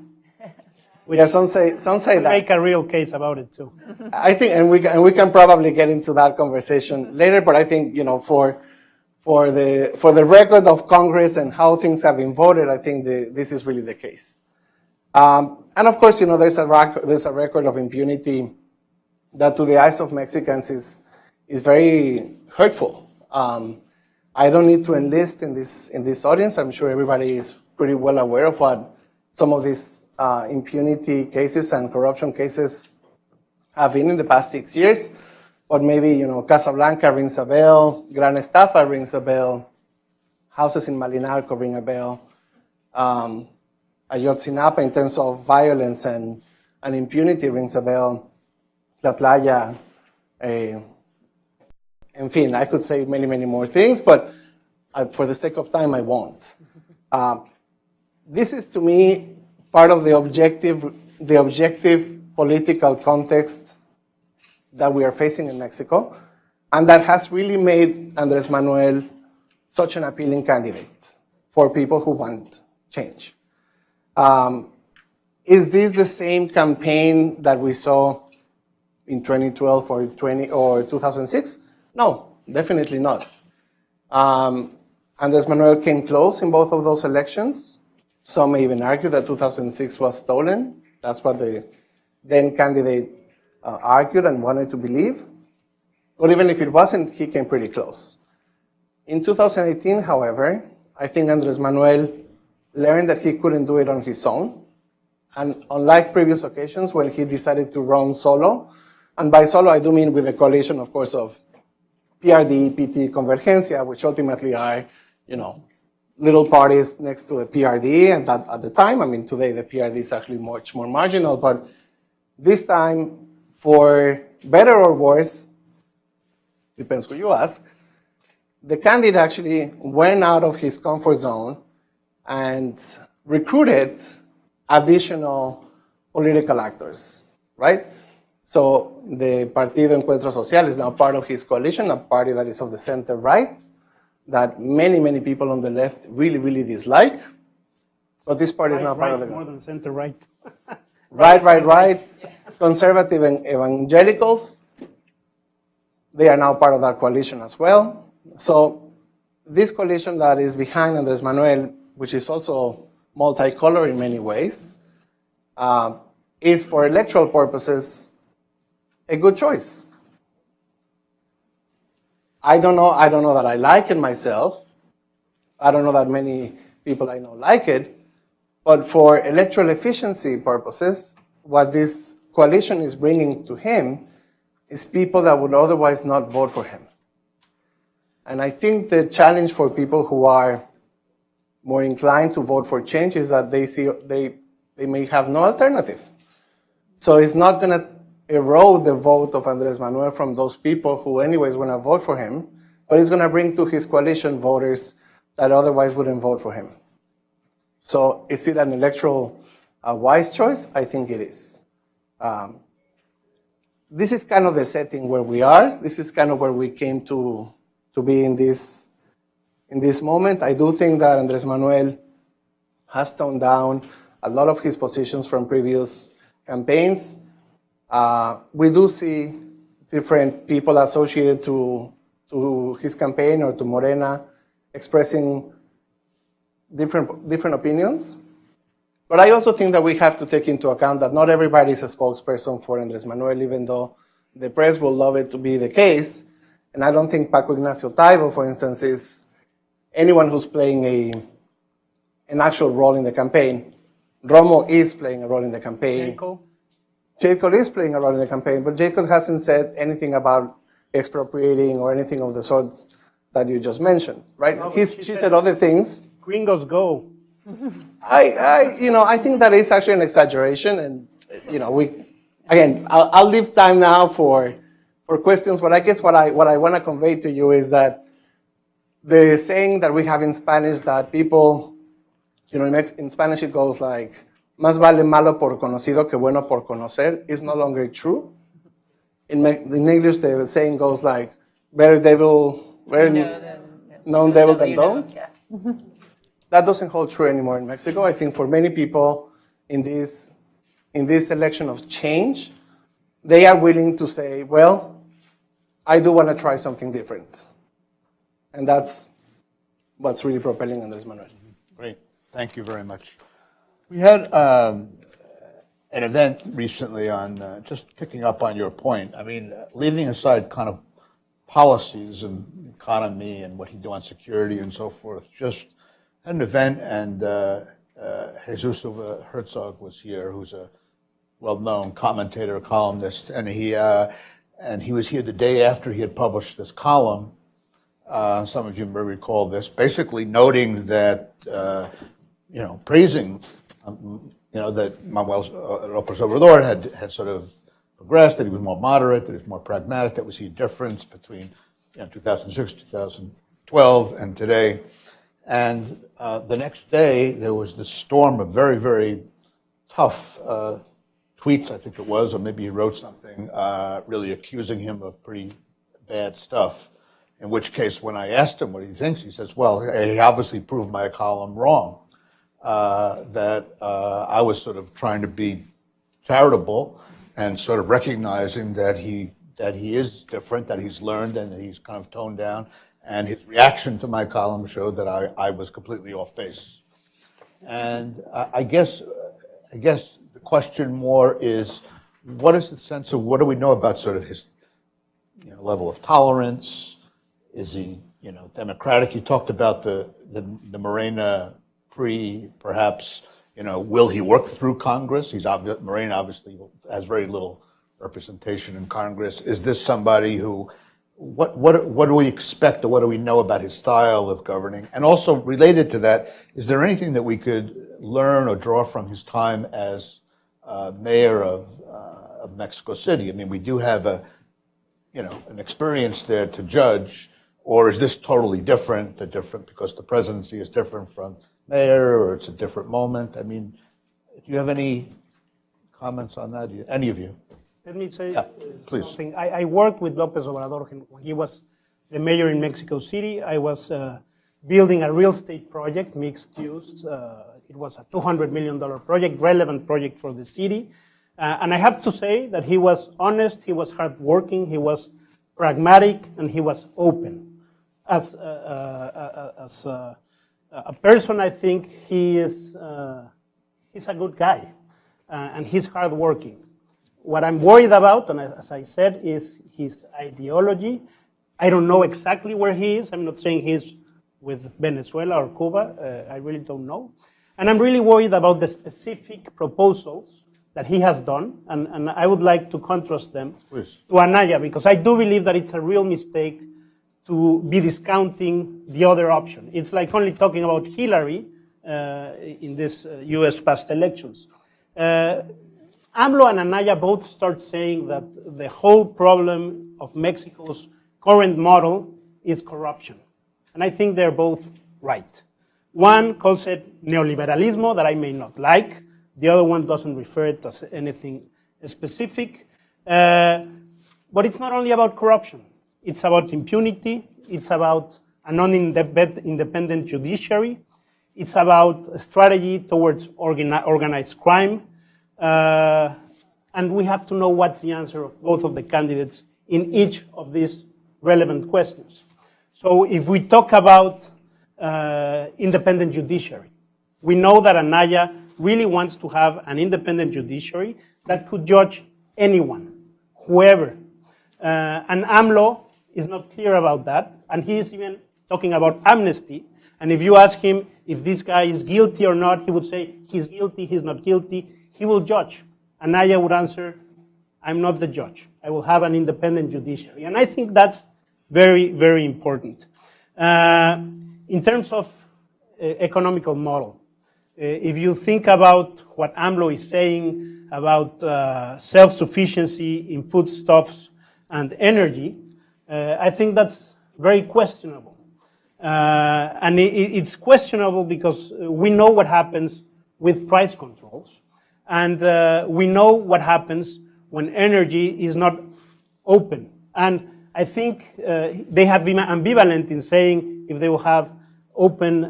Yeah, some say that. Make a real case about it too. I think, and we can probably get into that conversation later. But I think for the record of Congress and how things have been voted, I think this is really the case. And of course, there's a record of impunity that, to the eyes of Mexicans, is very hurtful. I don't need to enlist in this audience. I'm sure everybody is pretty well aware of what some of these impunity cases and corruption cases have been in the past 6 years. but maybe, Casablanca rings a bell, Gran Estafa rings a bell, houses in Malinalco ring a bell, Ayotzinapa in terms of violence and impunity rings a bell, Tlatlaya, en fin, I could say many, many more things, but for the sake of time, I won't. This is, to me, part of the objective political context that we are facing in Mexico, and that has really made Andrés Manuel such an appealing candidate for people who want change. Is this the same campaign that we saw in 2012 or 2006? No, definitely not. Andrés Manuel came close in both of those elections. Some may even argue that 2006 was stolen. That's what the then candidate argued and wanted to believe. But even if it wasn't, he came pretty close. In 2018, however, I think Andrés Manuel learned that he couldn't do it on his own. And unlike previous occasions when he decided to run solo, and by solo I do mean with a coalition, of course, of PRD, PT, Convergencia, which ultimately are, little parties next to the PRD, and that at the time, today the PRD is actually much more marginal, but this time, for better or worse, depends who you ask, the candidate actually went out of his comfort zone and recruited additional political actors, right? So the Partido Encuentro Social is now part of his coalition, a party that is of the center-right, that many, many people on the left really, really dislike. But this party is now part of the... More than center-right. Right. Conservative and evangelicals, they are now part of that coalition as well. So this coalition that is behind Andrés Manuel, which is also multicolor in many ways, is for electoral purposes a good choice. I don't know that I like it myself. I don't know that many people I know like it. But for electoral efficiency purposes, what this coalition is bringing to him is people that would otherwise not vote for him. And I think the challenge for people who are more inclined to vote for change is that they see they may have no alternative. So it's not going to erode the vote of Andrés Manuel from those people who anyways want to vote for him, but it's going to bring to his coalition voters that otherwise wouldn't vote for him. So is it an electoral wise choice? I think it is. This is kind of the setting where we are. This is kind of where we came to be in this moment. I do think that Andrés Manuel has toned down a lot of his positions from previous campaigns. We do see different people associated to his campaign or to Morena expressing different opinions. But I also think that we have to take into account that not everybody is a spokesperson for Andrés Manuel, even though the press will love it to be the case. And I don't think Paco Ignacio Taibo, for instance, is anyone who's playing an actual role in the campaign. Romo is playing a role in the campaign. Jacob is playing a role in the campaign, but Jacob hasn't said anything about expropriating or anything of the sort that you just mentioned, right? No, She said other things. Gringos go. I think that is actually an exaggeration, and I'll leave time now for questions. But I guess what I want to convey to you is that the saying that we have in Spanish that people, in Spanish it goes like, "Más vale malo por conocido que bueno por conocer," is no longer true. In English, the saying goes like, "Better known devil than don't." Yeah. That doesn't hold true anymore in Mexico. I think for many people in this election of change, they are willing to say, well, I do want to try something different. And that's what's really propelling Andrés Manuel. Great. Thank you very much. We had an event recently on, just picking up on your point, leaving aside kind of policies and economy and what he do on security and so forth, just had an event, and Jesus Herzog was here, who's a well-known commentator, columnist, and he and he was here the day after he had published this column. Some of you may recall this, basically noting that, praising, that Manuel López Obrador had sort of progressed, that he was more moderate, that he was more pragmatic, that we see a difference between 2006, 2012, and today. And the next day, there was this storm of very, very tough tweets, I think it was, or maybe he wrote something really accusing him of pretty bad stuff. In which case, when I asked him what he thinks, he says, well, he obviously proved my column wrong, that I was sort of trying to be charitable and sort of recognizing that he is different, that he's learned, and that he's kind of toned down. And his reaction to my column showed that I was completely off base. And I guess the question more is, what is the sense of, what do we know about sort of his level of tolerance? Is he, democratic? You talked about the MORENA PRI, perhaps, will he work through Congress? MORENA obviously has very little representation in Congress. Is this somebody who, what do we expect, or what do we know about his style of governing? And also related to that, is there anything that we could learn or draw from his time as mayor of Mexico City? I mean, we do have an experience there to judge. Or is this totally different because the presidency is different from mayor, or it's a different moment? I mean, do you have any comments on that? Any of you? Let me say please. something. I worked with López Obrador when he was the mayor in Mexico City. I was building a real estate project, mixed use. It was a $200 million project, relevant project for the city. And I have to say that he was honest, he was hardworking, he was pragmatic, and he was open. As a person, I think he's a good guy, and he's hardworking. What I'm worried about, and as I said, is his ideology. I don't know exactly where he is. I'm not saying he's with Venezuela or Cuba. I really don't know. And I'm really worried about the specific proposals that he has done, and I would like to contrast them to Anaya, because I do believe that it's a real mistake to be discounting the other option. It's like only talking about Hillary in this US past elections. AMLO and Anaya both start saying that the whole problem of Mexico's current model is corruption. And I think they're both right. One calls it neoliberalismo, that I may not like. The other one doesn't refer it as anything specific. But it's not only about corruption. It's about impunity. It's about a non-independent judiciary. It's about a strategy towards organized crime. And we have to know what's the answer of both of the candidates in each of these relevant questions. So if we talk about independent judiciary, we know that Anaya really wants to have an independent judiciary that could judge anyone, whoever. And AMLO is not clear about that, and he is even talking about amnesty. And if you ask him if this guy is guilty or not, he would say he's guilty, he's not guilty. He will judge. Anaya would answer, I'm not the judge. I will have an independent judiciary. And I think that's very, very important. In terms of economical model, if you think about what AMLO is saying about self-sufficiency in foodstuffs and energy, I think that's very questionable. And it's questionable because we know what happens with price controls, and we know what happens when energy is not open. And I think they have been ambivalent in saying if they will have open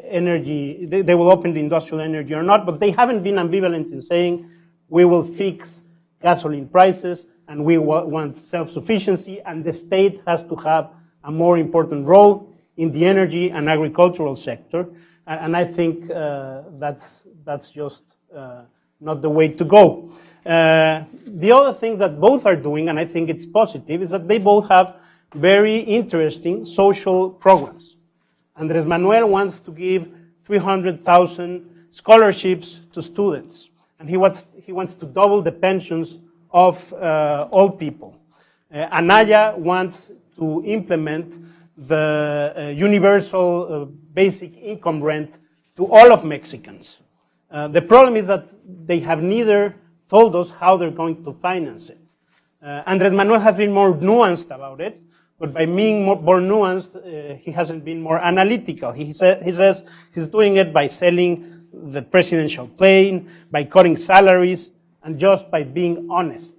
energy, they will open the industrial energy or not, but they haven't been ambivalent in saying we will fix gasoline prices and we want self-sufficiency, and the state has to have a more important role in the energy and agricultural sector. And I think that's just not the way to go. The other thing that both are doing, and I think it's positive, is that they both have very interesting social programs. Andrés Manuel wants to give 300,000 scholarships to students, and he wants to double the pensions of old people. Anaya wants to implement the universal basic income rent to all of Mexicans. The problem is that they have neither told us how they're going to finance it. Andrés Manuel has been more nuanced about it, but by being more nuanced, he hasn't been more analytical. He says he's doing it by selling the presidential plane, by cutting salaries, and just by being honest.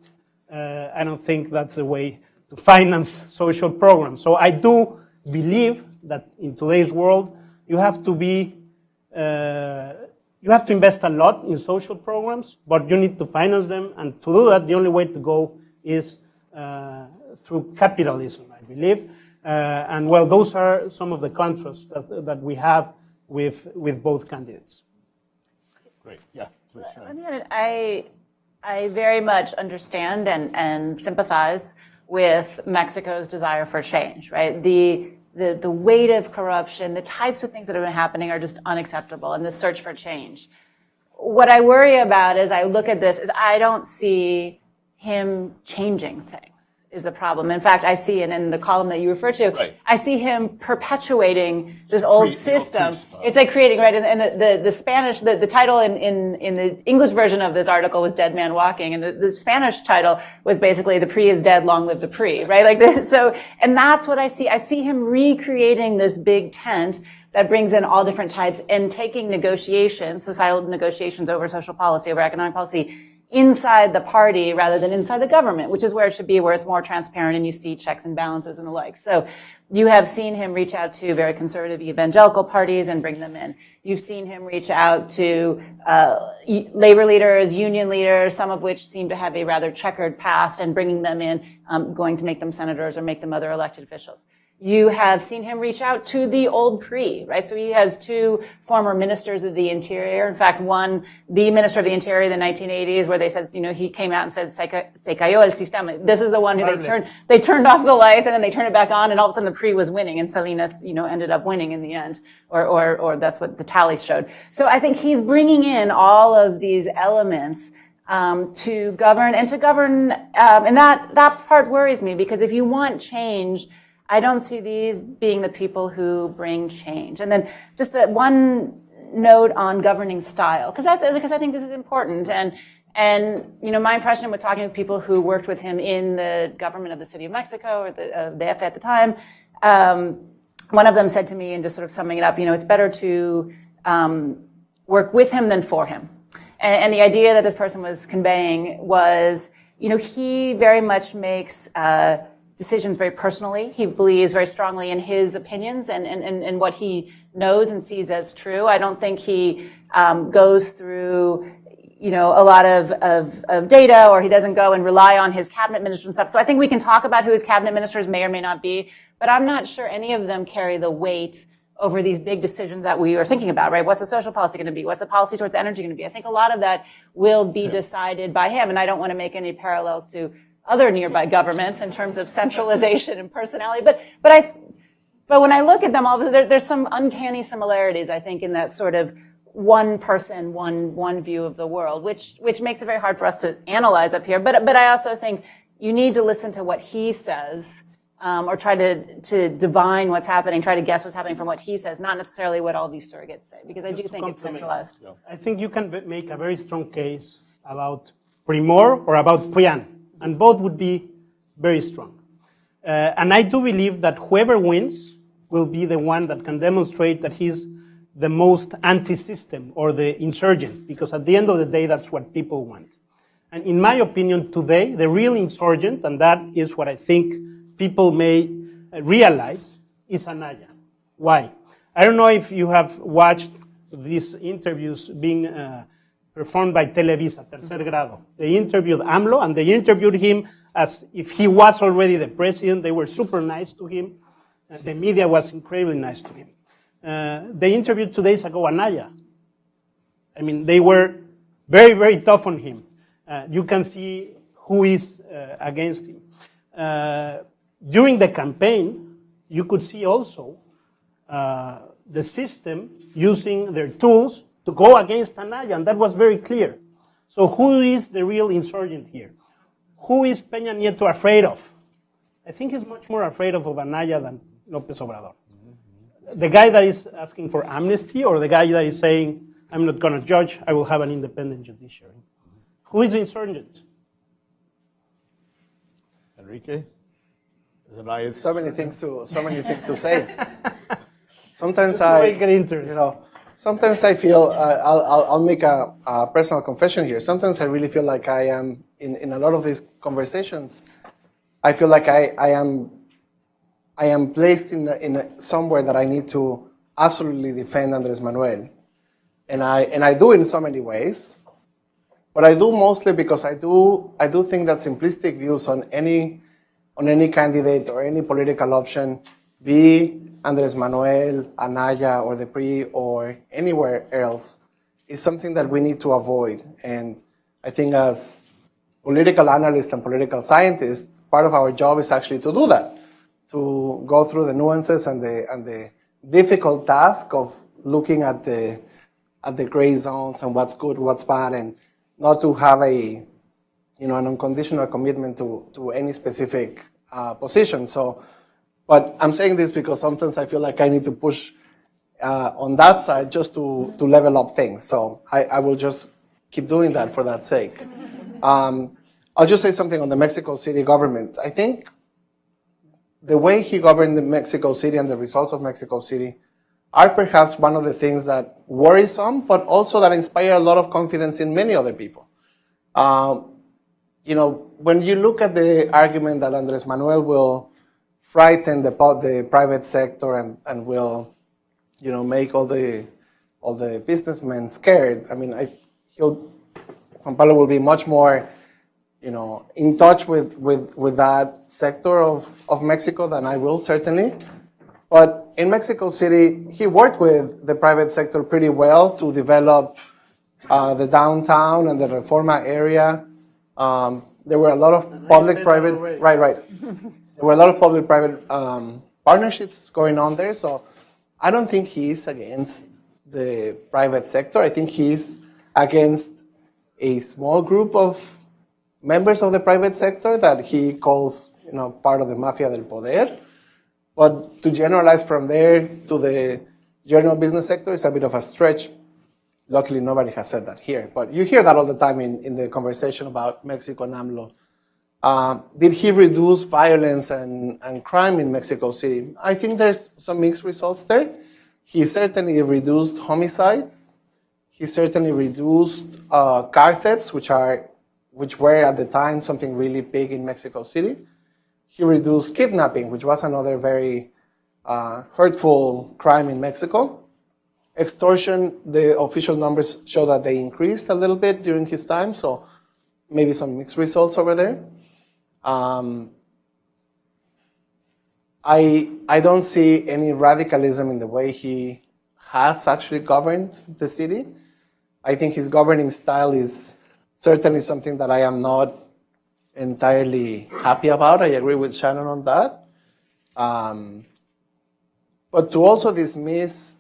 I don't think that's the way to finance social programs. So I do believe that in today's world, you have to invest a lot in social programs, but you need to finance them. And to do that, the only way to go is through capitalism, I believe. And well, those are some of the contrasts that we have with both candidates. Great. Yeah. Please, I very much understand and sympathize with Mexico's desire for change, right? The weight of corruption, the types of things that have been happening are just unacceptable, and the search for change. What I worry about as I look at this is I don't see him changing things is the problem. In fact, I see, and in the column that you refer to, right. I see him perpetuating this old system. It's like creating, right, and the Spanish, the title in the English version of this article was Dead Man Walking, and the Spanish title was basically The PRI is dead, long live the PRI, right? Like this, so, and that's what I see. I see him recreating this big tent that brings in all different types and taking negotiations, societal negotiations over social policy, over economic policy, inside the party rather than inside the government, which is where it should be, where it's more transparent and you see checks and balances and the like. So you have seen him reach out to very conservative evangelical parties and bring them in. You've seen him reach out to labor leaders, union leaders, some of which seem to have a rather checkered past, and bringing them in, going to make them senators or make them other elected officials. You have seen him reach out to the old PRI, right? So he has two former ministers of the interior. In fact, one, the minister of the interior in the 1980s, where they said, you know, he came out and said, se cayó el sistema. This is the one who they turned off the lights and then they turned it back on, and all of a sudden the PRI was winning, and Salinas, you know, ended up winning in the end, or that's what the tallies showed. So I think he's bringing in all of these elements to govern, and that part worries me, because if you want change, I don't see these being the people who bring change. And then just one note on governing style, because I think this is important. And you know, my impression with talking with people who worked with him in the government of the City of Mexico, or the EFE at the time, one of them said to me, and just sort of summing it up, you know, it's better to work with him than for him. And the idea that this person was conveying was, you know, he very much makes decisions very personally. He believes very strongly in his opinions and what he knows and sees as true. I don't think he goes through, you know, a lot of data, or he doesn't go and rely on his cabinet ministers and stuff. So I think we can talk about who his cabinet ministers may or may not be, but I'm not sure any of them carry the weight over these big decisions that we are thinking about, right? What's the social policy going to be? What's the policy towards energy going to be? I think a lot of that will be decided by him, and I don't want to make any parallels to other nearby governments in terms of centralization and personality. But when I look at them all, there's some uncanny similarities, I think, in that sort of one person, one view of the world, which makes it very hard for us to analyze up here. But I also think you need to listen to what he says, or try to divine what's happening, try to guess what's happening from what he says, not necessarily what all these surrogates say, because I do think it's centralized. I think you can make a very strong case about Primor or about Prian, and both would be very strong. And I do believe that whoever wins will be the one that can demonstrate that he's the most anti-system or the insurgent, because at the end of the day, that's what people want. And in my opinion, today, the real insurgent, and that is what I think people may realize, is Anaya. Why? I don't know if you have watched these interviews being performed by Televisa, Tercer Grado. They interviewed AMLO, and they interviewed him as if he was already the president. They were super nice to him. The media was incredibly nice to him. They interviewed 2 days ago Anaya. I mean, they were very, very tough on him. You can see who is against him. During the campaign, you could see also the system using their tools to go against Anaya, and that was very clear. So who is the real insurgent here? Who is Peña Nieto afraid of? I think he's much more afraid of Anaya than López Obrador. The guy that is asking for amnesty, or the guy that is saying, I'm not going to judge, I will have an independent judiciary. Who is the insurgent? Enrique? Anaya? So many things to say. Sometimes sometimes I feel, I'll make a personal confession here. Sometimes I really feel like I am, in a lot of these conversations, I feel like I am placed in somewhere that I need to absolutely defend Andrés Manuel. And I do in so many ways. But I do mostly because I do think that simplistic views on any candidate or any political option, be Andrés Manuel, Anaya, or the PRI, or anywhere else, is something that we need to avoid. And I think as political analysts and political scientists, part of our job is actually to do that, to go through the nuances and the difficult task of looking at the gray zones and what's good, what's bad, and not to have an unconditional commitment to any specific position. So, but I'm saying this because sometimes I feel like I need to push on that side just to level up things. So I will just keep doing that for that sake. I'll just say something on the Mexico City government. I think the way he governed the Mexico City and the results of Mexico City are perhaps one of the things that worry some, but also that inspire a lot of confidence in many other people. When you look at the argument that Andrés Manuel will frighten the private sector and will, make all the businessmen scared. I mean, Juan Pablo will be much more, in touch with that sector of Mexico than I will, certainly. But in Mexico City, he worked with the private sector pretty well to develop the downtown and the Reforma area. There were a lot of public-private, right. There were a lot of public-private partnerships going on there. So I don't think he's against the private sector. I think he's against a small group of members of the private sector that he calls, part of the mafia del poder. But to generalize from there to the general business sector is a bit of a stretch. Luckily, nobody has said that here. But you hear that all the time in the conversation about Mexico and AMLO. Did he reduce violence and crime in Mexico City? I think there's some mixed results there. He certainly reduced homicides. He certainly reduced car thefts, which were at the time something really big in Mexico City. He reduced kidnapping, which was another very hurtful crime in Mexico. Extortion, the official numbers show that they increased a little bit during his time, so maybe some mixed results over there. I don't see any radicalism in the way he has actually governed the city. I think his governing style is certainly something that I am not entirely happy about. I agree with Shannon on that. But to also dismiss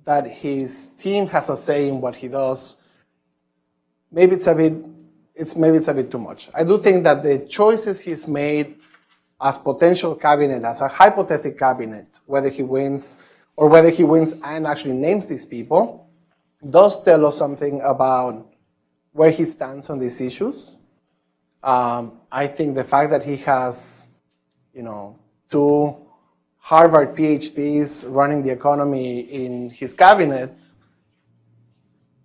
that his team has a say in what he does, maybe it's a bit too much. I do think that the choices he's made as potential cabinet, as a hypothetical cabinet, whether he wins and actually names these people, does tell us something about where he stands on these issues. I think the fact that he has, 2 Harvard PhDs running the economy in his cabinet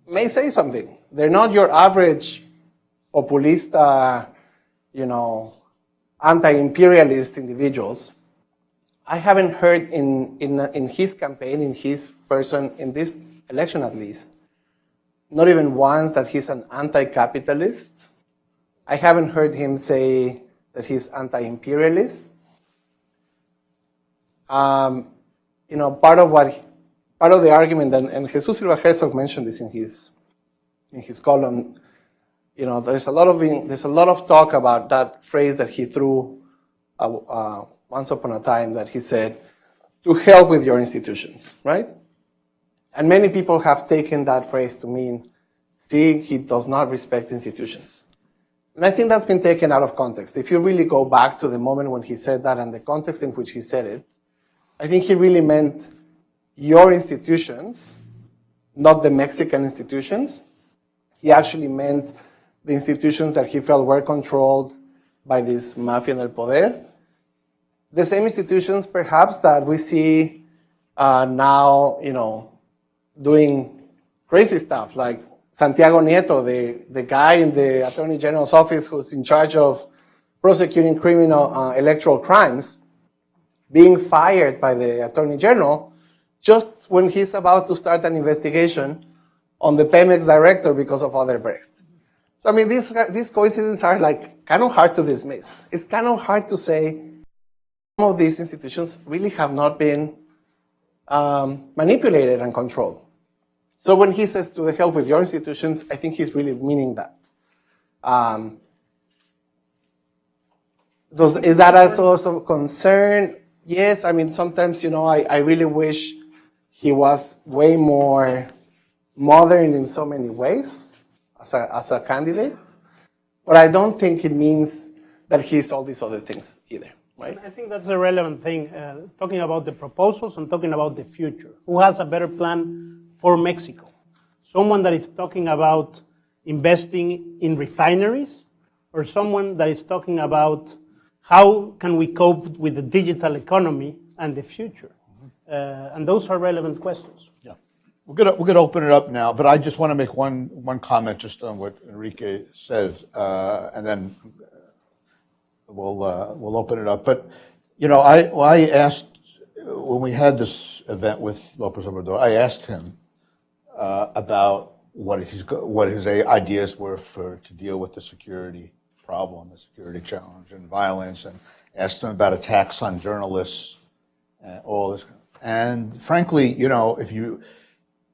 may say something. They're not your average populista, anti-imperialist individuals. I haven't heard in his campaign, in his person, in this election at least, not even once that he's an anti-capitalist. I haven't heard him say that he's anti-imperialist. Part of the argument, and Jesus Silva Herzog mentioned this in his column. There's a lot of talk about that phrase that he threw once upon a time, that he said, "To hell with your institutions," right? And many people have taken that phrase to mean, see, he does not respect institutions. And I think that's been taken out of context. If you really go back to the moment when he said that and the context in which he said it, I think he really meant your institutions, not the Mexican institutions. He actually meant the institutions that he felt were controlled by this mafia del poder. The same institutions, perhaps, that we see now, doing crazy stuff, like Santiago Nieto, the guy in the Attorney General's office who's in charge of prosecuting criminal electoral crimes, being fired by the Attorney General just when he's about to start an investigation on the Pemex director because of Odebrecht. So, I mean, these coincidences are like kind of hard to dismiss. It's kind of hard to say some of these institutions really have not been manipulated and controlled. So when he says to the help with your institutions, I think he's really meaning that. Is that a source of concern? Yes, I mean, sometimes, I really wish he was way more modern in so many ways as a candidate. But I don't think it means that he's all these other things either, right? I think that's a relevant thing, talking about the proposals and talking about the future. Who has a better plan for Mexico? Someone that is talking about investing in refineries, or someone that is talking about how can we cope with the digital economy and the future? And those are relevant questions. Yeah. We're gonna open it up now, but I just want to make one comment just on what Enrique says, and then we'll open it up. But I asked when we had this event with López Obrador, I asked him about what his ideas were to deal with the security problem, the security challenge, and violence, and asked him about attacks on journalists and all this. And frankly,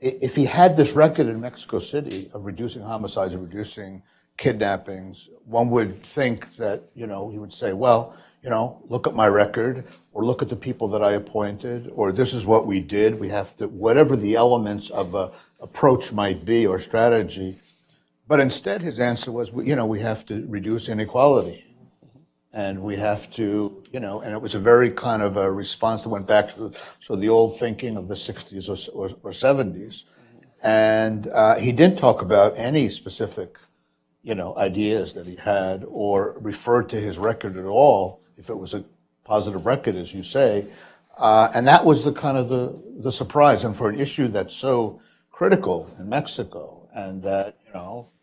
if he had this record in Mexico City of reducing homicides, of reducing kidnappings, one would think that, he would say, well, look at my record, or look at the people that I appointed, or this is what we did. We have to, whatever the elements of a approach might be or strategy. But instead, his answer was, we have to reduce inequality. And we have to, and it was a very kind of a response that went back to the old thinking of the 60s or 70s. And he didn't talk about any specific, ideas that he had or referred to his record at all, if it was a positive record, as you say. And that was the kind of the surprise. And for an issue that's so critical in Mexico, and that,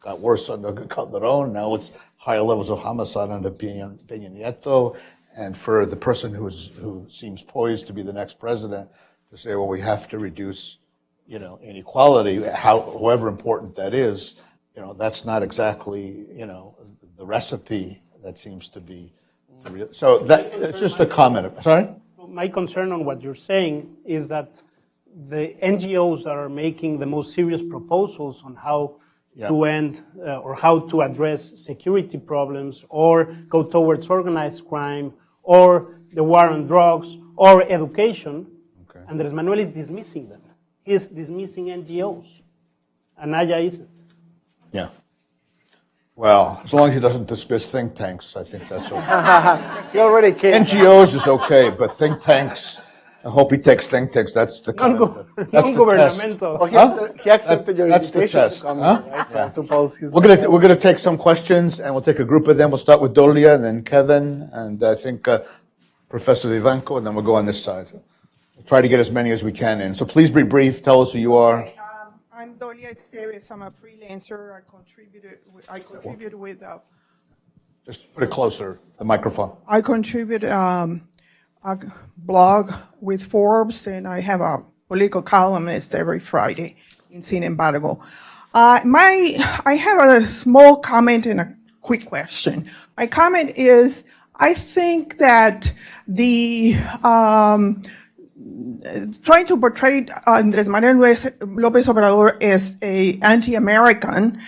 got worse under Calderon, now it's higher levels of homicide under Peña Nieto, and for the person who seems poised to be the next president to say, well, we have to reduce, inequality, however important that is, that's not exactly, the recipe that seems to be. So it's just a comment. Sorry? My concern on what you're saying is that the NGOs that are making the most serious proposals on how to end or how to address security problems or go towards organized crime or the war on drugs or education, Andrés Manuel is dismissing them. He is dismissing NGOs. Anaya isn't. Yeah. Well, as long as he doesn't dismiss think tanks, I think that's okay. He already came. NGOs is okay, but think tanks, I hope he takes think tanks. That's the kind of, that's the test. Non-governmental. Well, he accepted your That's the invitation test. to come Huh? here, right? So I suppose he's We're gonna take some questions, and we'll take a group of them. We'll start with Dolia, and then Kevin, and I think Professor Vivanco, and then we'll go on this side. We'll try to get as many as we can in. So please be brief. Tell us who you are. I'm Dolia Esteves. I'm a freelancer. I contribute with. Just put it closer, the microphone. I contribute a blog with Forbes, and I have a political columnist every Friday in Sin Embargo. I have a small comment and a quick question. My comment is, I think that the trying to portray Andrés Manuel López Obrador as a anti-American,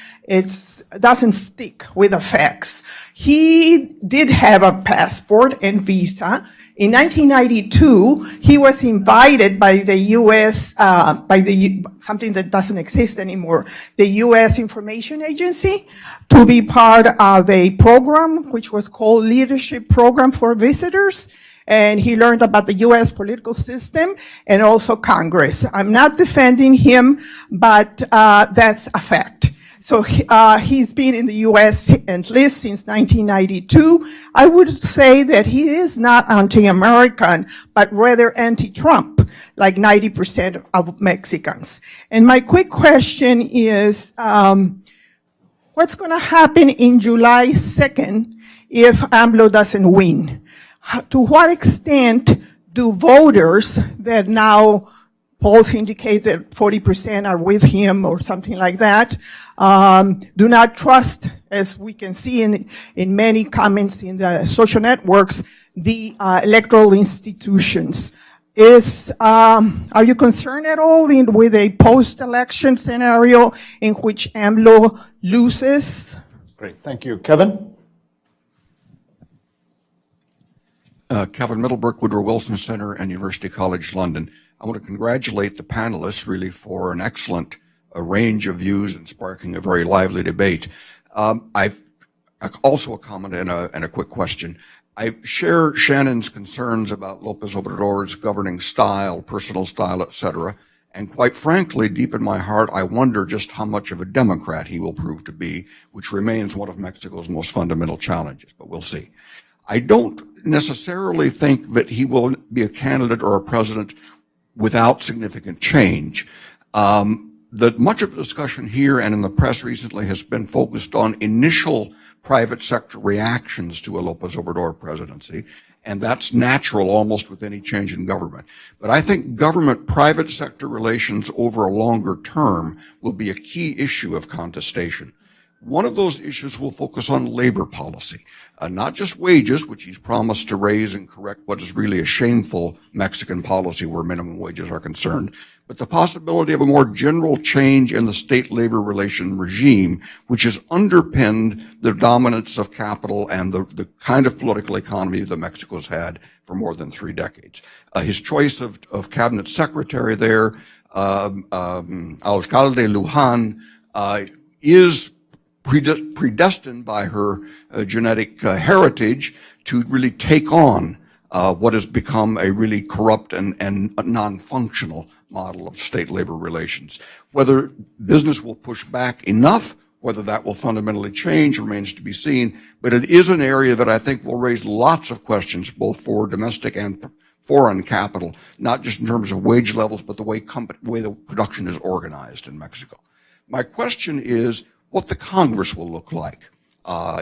doesn't stick with the facts. He did have a passport and visa. In 1992, he was invited by the U.S., something that doesn't exist anymore, the U.S. Information Agency, to be part of a program which was called Leadership Program for Visitors. And he learned about the U.S. political system and also Congress. I'm not defending him, but that's a fact. So he's been in the U.S. at least since 1992. I would say that he is not anti-American, but rather anti-Trump, like 90% of Mexicans. And my quick question is, what's going to happen in July 2nd if AMLO doesn't win? To what extent do voters that now polls indicate that 40% are with him or something like that, do not trust, as we can see in many comments in the social networks, the electoral institutions? Are you concerned at all with a post-election scenario in which AMLO loses? Great, thank you. Kevin? Kevin Middlebrook, Woodrow Wilson Center and University College London. I want to congratulate the panelists really for an excellent range of views and sparking a very lively debate. I've also a comment and a quick question. I share Shannon's concerns about López Obrador's governing style, personal style, etc. And quite frankly, deep in my heart, I wonder just how much of a Democrat he will prove to be, which remains one of Mexico's most fundamental challenges, but we'll see. I don't necessarily think that he will be a candidate or a president without significant change. Much of the discussion here and in the press recently has been focused on initial private sector reactions to a López Obrador presidency, and that's natural almost with any change in government. But I think government-private sector relations over a longer term will be a key issue of contestation. One of those issues will focus on labor policy, not just wages, which he's promised to raise and correct what is really a shameful Mexican policy where minimum wages are concerned, but the possibility of a more general change in the state labor relation regime, which has underpinned the dominance of capital and the kind of political economy that Mexico has had for more than 3 decades. His choice of cabinet secretary there, Alcalde Luján, is predestined by her genetic heritage to really take on what has become a really corrupt and non-functional model of state labor relations. Whether business will push back enough, whether that will fundamentally change remains to be seen, but it is an area that I think will raise lots of questions both for domestic and foreign capital, not just in terms of wage levels, but the way the production is organized in Mexico. My question is, what the Congress will look like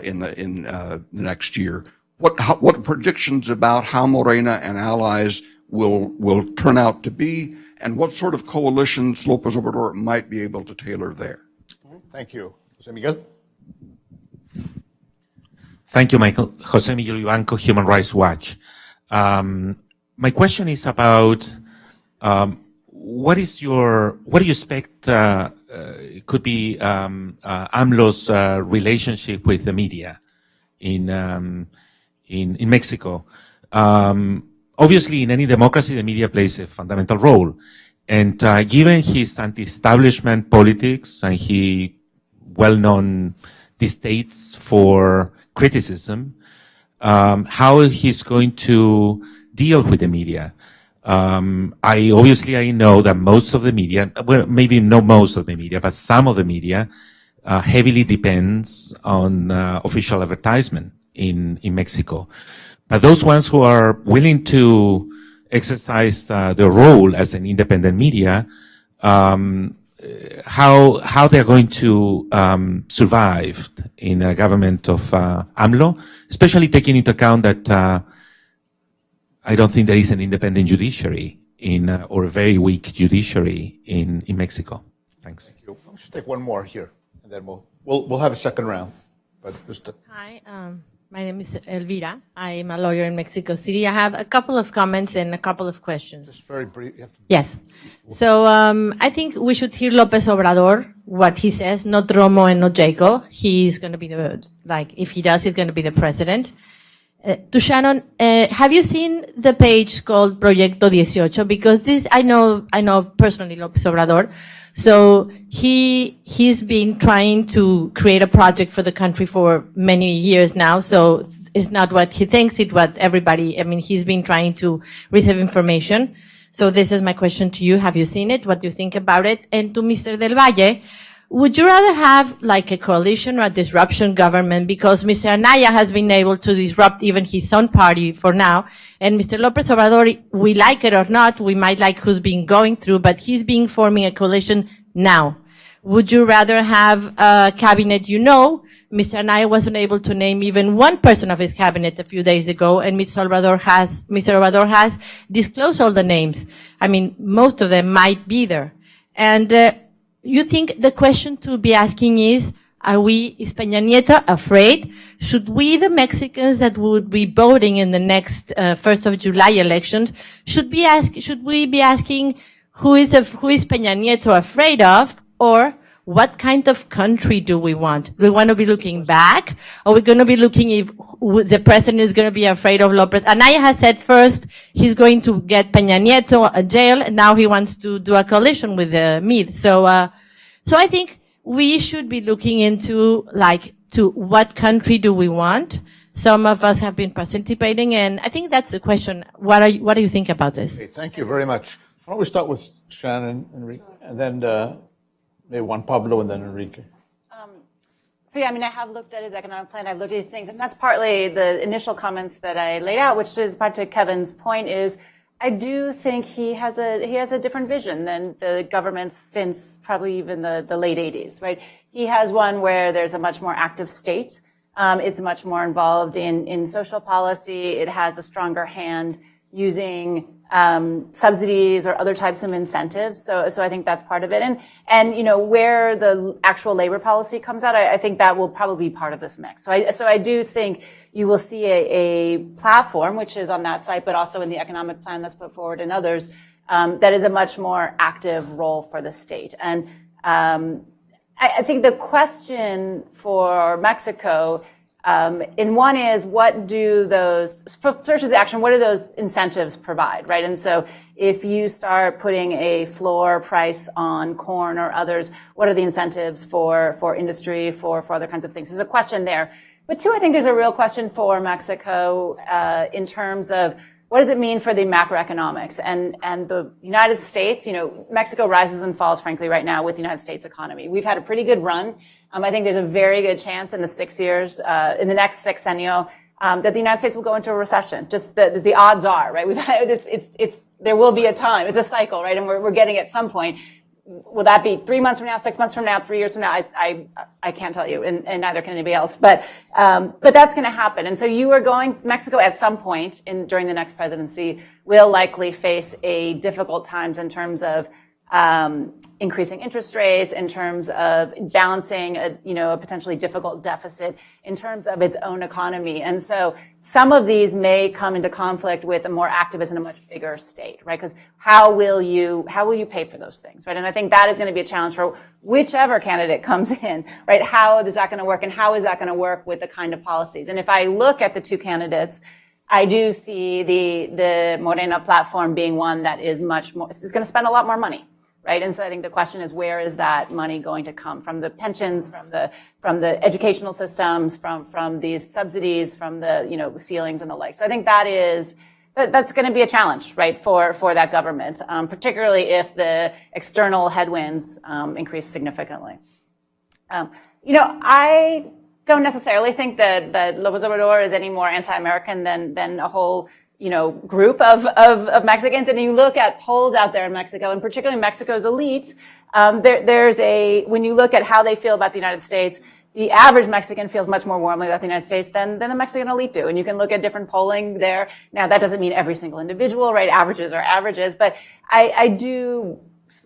in the next year. What predictions about how Morena and allies will turn out to be, and what sort of coalitions López Obrador might be able to tailor there. Thank you. José Miguel? Thank you, Michael. José Miguel Ibanco, Human Rights Watch. My question is about what do you expect could be AMLO's relationship with the media in Mexico? Obviously, in any democracy, the media plays a fundamental role. And given his anti-establishment politics and he well-known distaste for criticism, how he's going to deal with the media. I know that most of the media, well, maybe not most of the media, but some of the media heavily depends on official advertisement in Mexico. But those ones who are willing to exercise their role as an independent media, how they're going to survive in a government of AMLO, especially taking into account that I don't think there is an independent judiciary or a very weak judiciary in Mexico. Thanks. Thank you. Let's take one more here, and then we'll have a second round. But just Hi, My name is Elvira. I'm a lawyer in Mexico City. I have a couple of comments and a couple of questions. Just very brief. You have to- Yes. So I think we should hear López Obrador, what he says, not Romo and not Jacob. He's going to be if he does, he's going to be the president. To Shannon, have you seen the page called Proyecto 18? Because I know personally López Obrador. So he's been trying to create a project for the country for many years now. So it's not what he thinks, it's what everybody, he's been trying to receive information. So this is my question to you. Have you seen it? What do you think about it? And to Mr. Del Valle, would you rather have like a coalition or a disruption government? Because Mr. Anaya has been able to disrupt even his own party for now. And Mr. López Obrador, we like it or not, we might like who's been going through, but he's been forming a coalition now. Would you rather have a cabinet? Mr. Anaya wasn't able to name even one person of his cabinet a few days ago, and Mr. Obrador has disclosed all the names. Most of them might be there. And, you think the question to be asking is, is Peña Nieto afraid? Should we, the Mexicans that would be voting in the next 1st of July elections, should we be asking who is Peña Nieto afraid of, or what kind of country do we want? Do we want to be looking back? Or are we going to be looking if the president is going to be afraid of López? Anaya has said first he's going to get Peña Nieto a jail, and now he wants to do a coalition with Meade. So I think we should be looking into to what country do we want? Some of us have been participating, and I think that's the question. What do you think about this? Okay, thank you very much. Why don't we start with Shannon, Enrique, and then maybe Juan Pablo, and then Enrique. I have looked at his economic plan, I've looked at these things, and that's partly the initial comments that I laid out, which is part to Kevin's point is, I do think he has a different vision than the governments since probably even the late 80s, right? He has one where there's a much more active state. It's much more involved in social policy. It has a stronger hand using subsidies or other types of incentives. So I think that's part of it. And where the actual labor policy comes out, I think that will probably be part of this mix. So I do think you will see a platform, which is on that site, but also in the economic plan that's put forward and others, that is a much more active role for the state. And I think the question for Mexico and one is, what do those, first is the action, what do those incentives provide, right? And so if you start putting a floor price on corn or others, what are the incentives for industry, for other kinds of things? There's a question there. But two, I think there's a real question for Mexico in terms of what does it mean for the macroeconomics? And the United States, Mexico rises and falls, frankly, right now with the United States economy. We've had a pretty good run. I think there's a very good chance in the 6 years, in the next sexennial, that the United States will go into a recession. Just the odds are, right? There will be a time. It's a cycle, right? And we're getting at some point. Will that be 3 months from now, 6 months from now, 3 years from now? I can't tell you, and neither can anybody else. But that's going to happen. And so Mexico at some point during the next presidency will likely face a difficult times in terms of increasing interest rates, in terms of balancing a potentially difficult deficit, in terms of its own economy. And so some of these may come into conflict with a more activist and a much bigger state, right? Because how will you pay for those things, right? And I think that is going to be a challenge for whichever candidate comes in, right? How is that going to work, and how is that going to work with the kind of policies? And if I look at the two candidates, I do see the Morena platform being one that is going to spend a lot more money. Right. And so I think the question is, where is that money going to come from? The pensions, from the educational systems, from these subsidies, from the, ceilings and the like. So I think that's going to be a challenge, right, for that government, particularly if the external headwinds, increase significantly. I don't necessarily think that López Obrador is any more anti-American than a whole group of Mexicans. And you look at polls out there in Mexico, and particularly Mexico's elite, when you look at how they feel about the United States, the average Mexican feels much more warmly about the United States than the Mexican elite do. And you can look at different polling there. Now, that doesn't mean every single individual, right? Averages are averages. But I do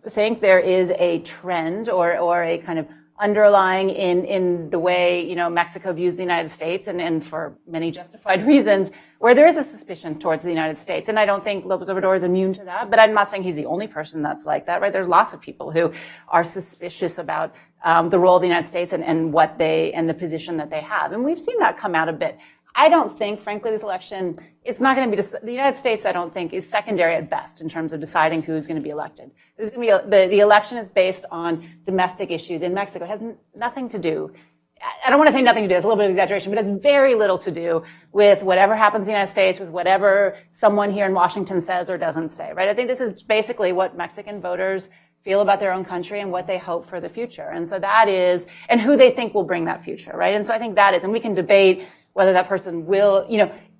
think there is a trend or a kind of underlying in the way, Mexico views the United States, and for many justified reasons, where there is a suspicion towards the United States. And I don't think López Obrador is immune to that, but I'm not saying he's the only person that's like that, right? There's lots of people who are suspicious about the role of the United States and the position that they have. And we've seen that come out a bit. I don't think, frankly, this election, it's not going to be, the United States, I don't think, is secondary at best in terms of deciding who's going to be elected. This is going to be, the election is based on domestic issues in Mexico. It has nothing to do, I don't want to say nothing to do, it's a little bit of exaggeration, but it's very little to do with whatever happens in the United States, with whatever someone here in Washington says or doesn't say, right? I think this is basically what Mexican voters feel about their own country and what they hope for the future. And so that is, and who they think will bring that future, right? And so I think that is, and we can debate whether that person will,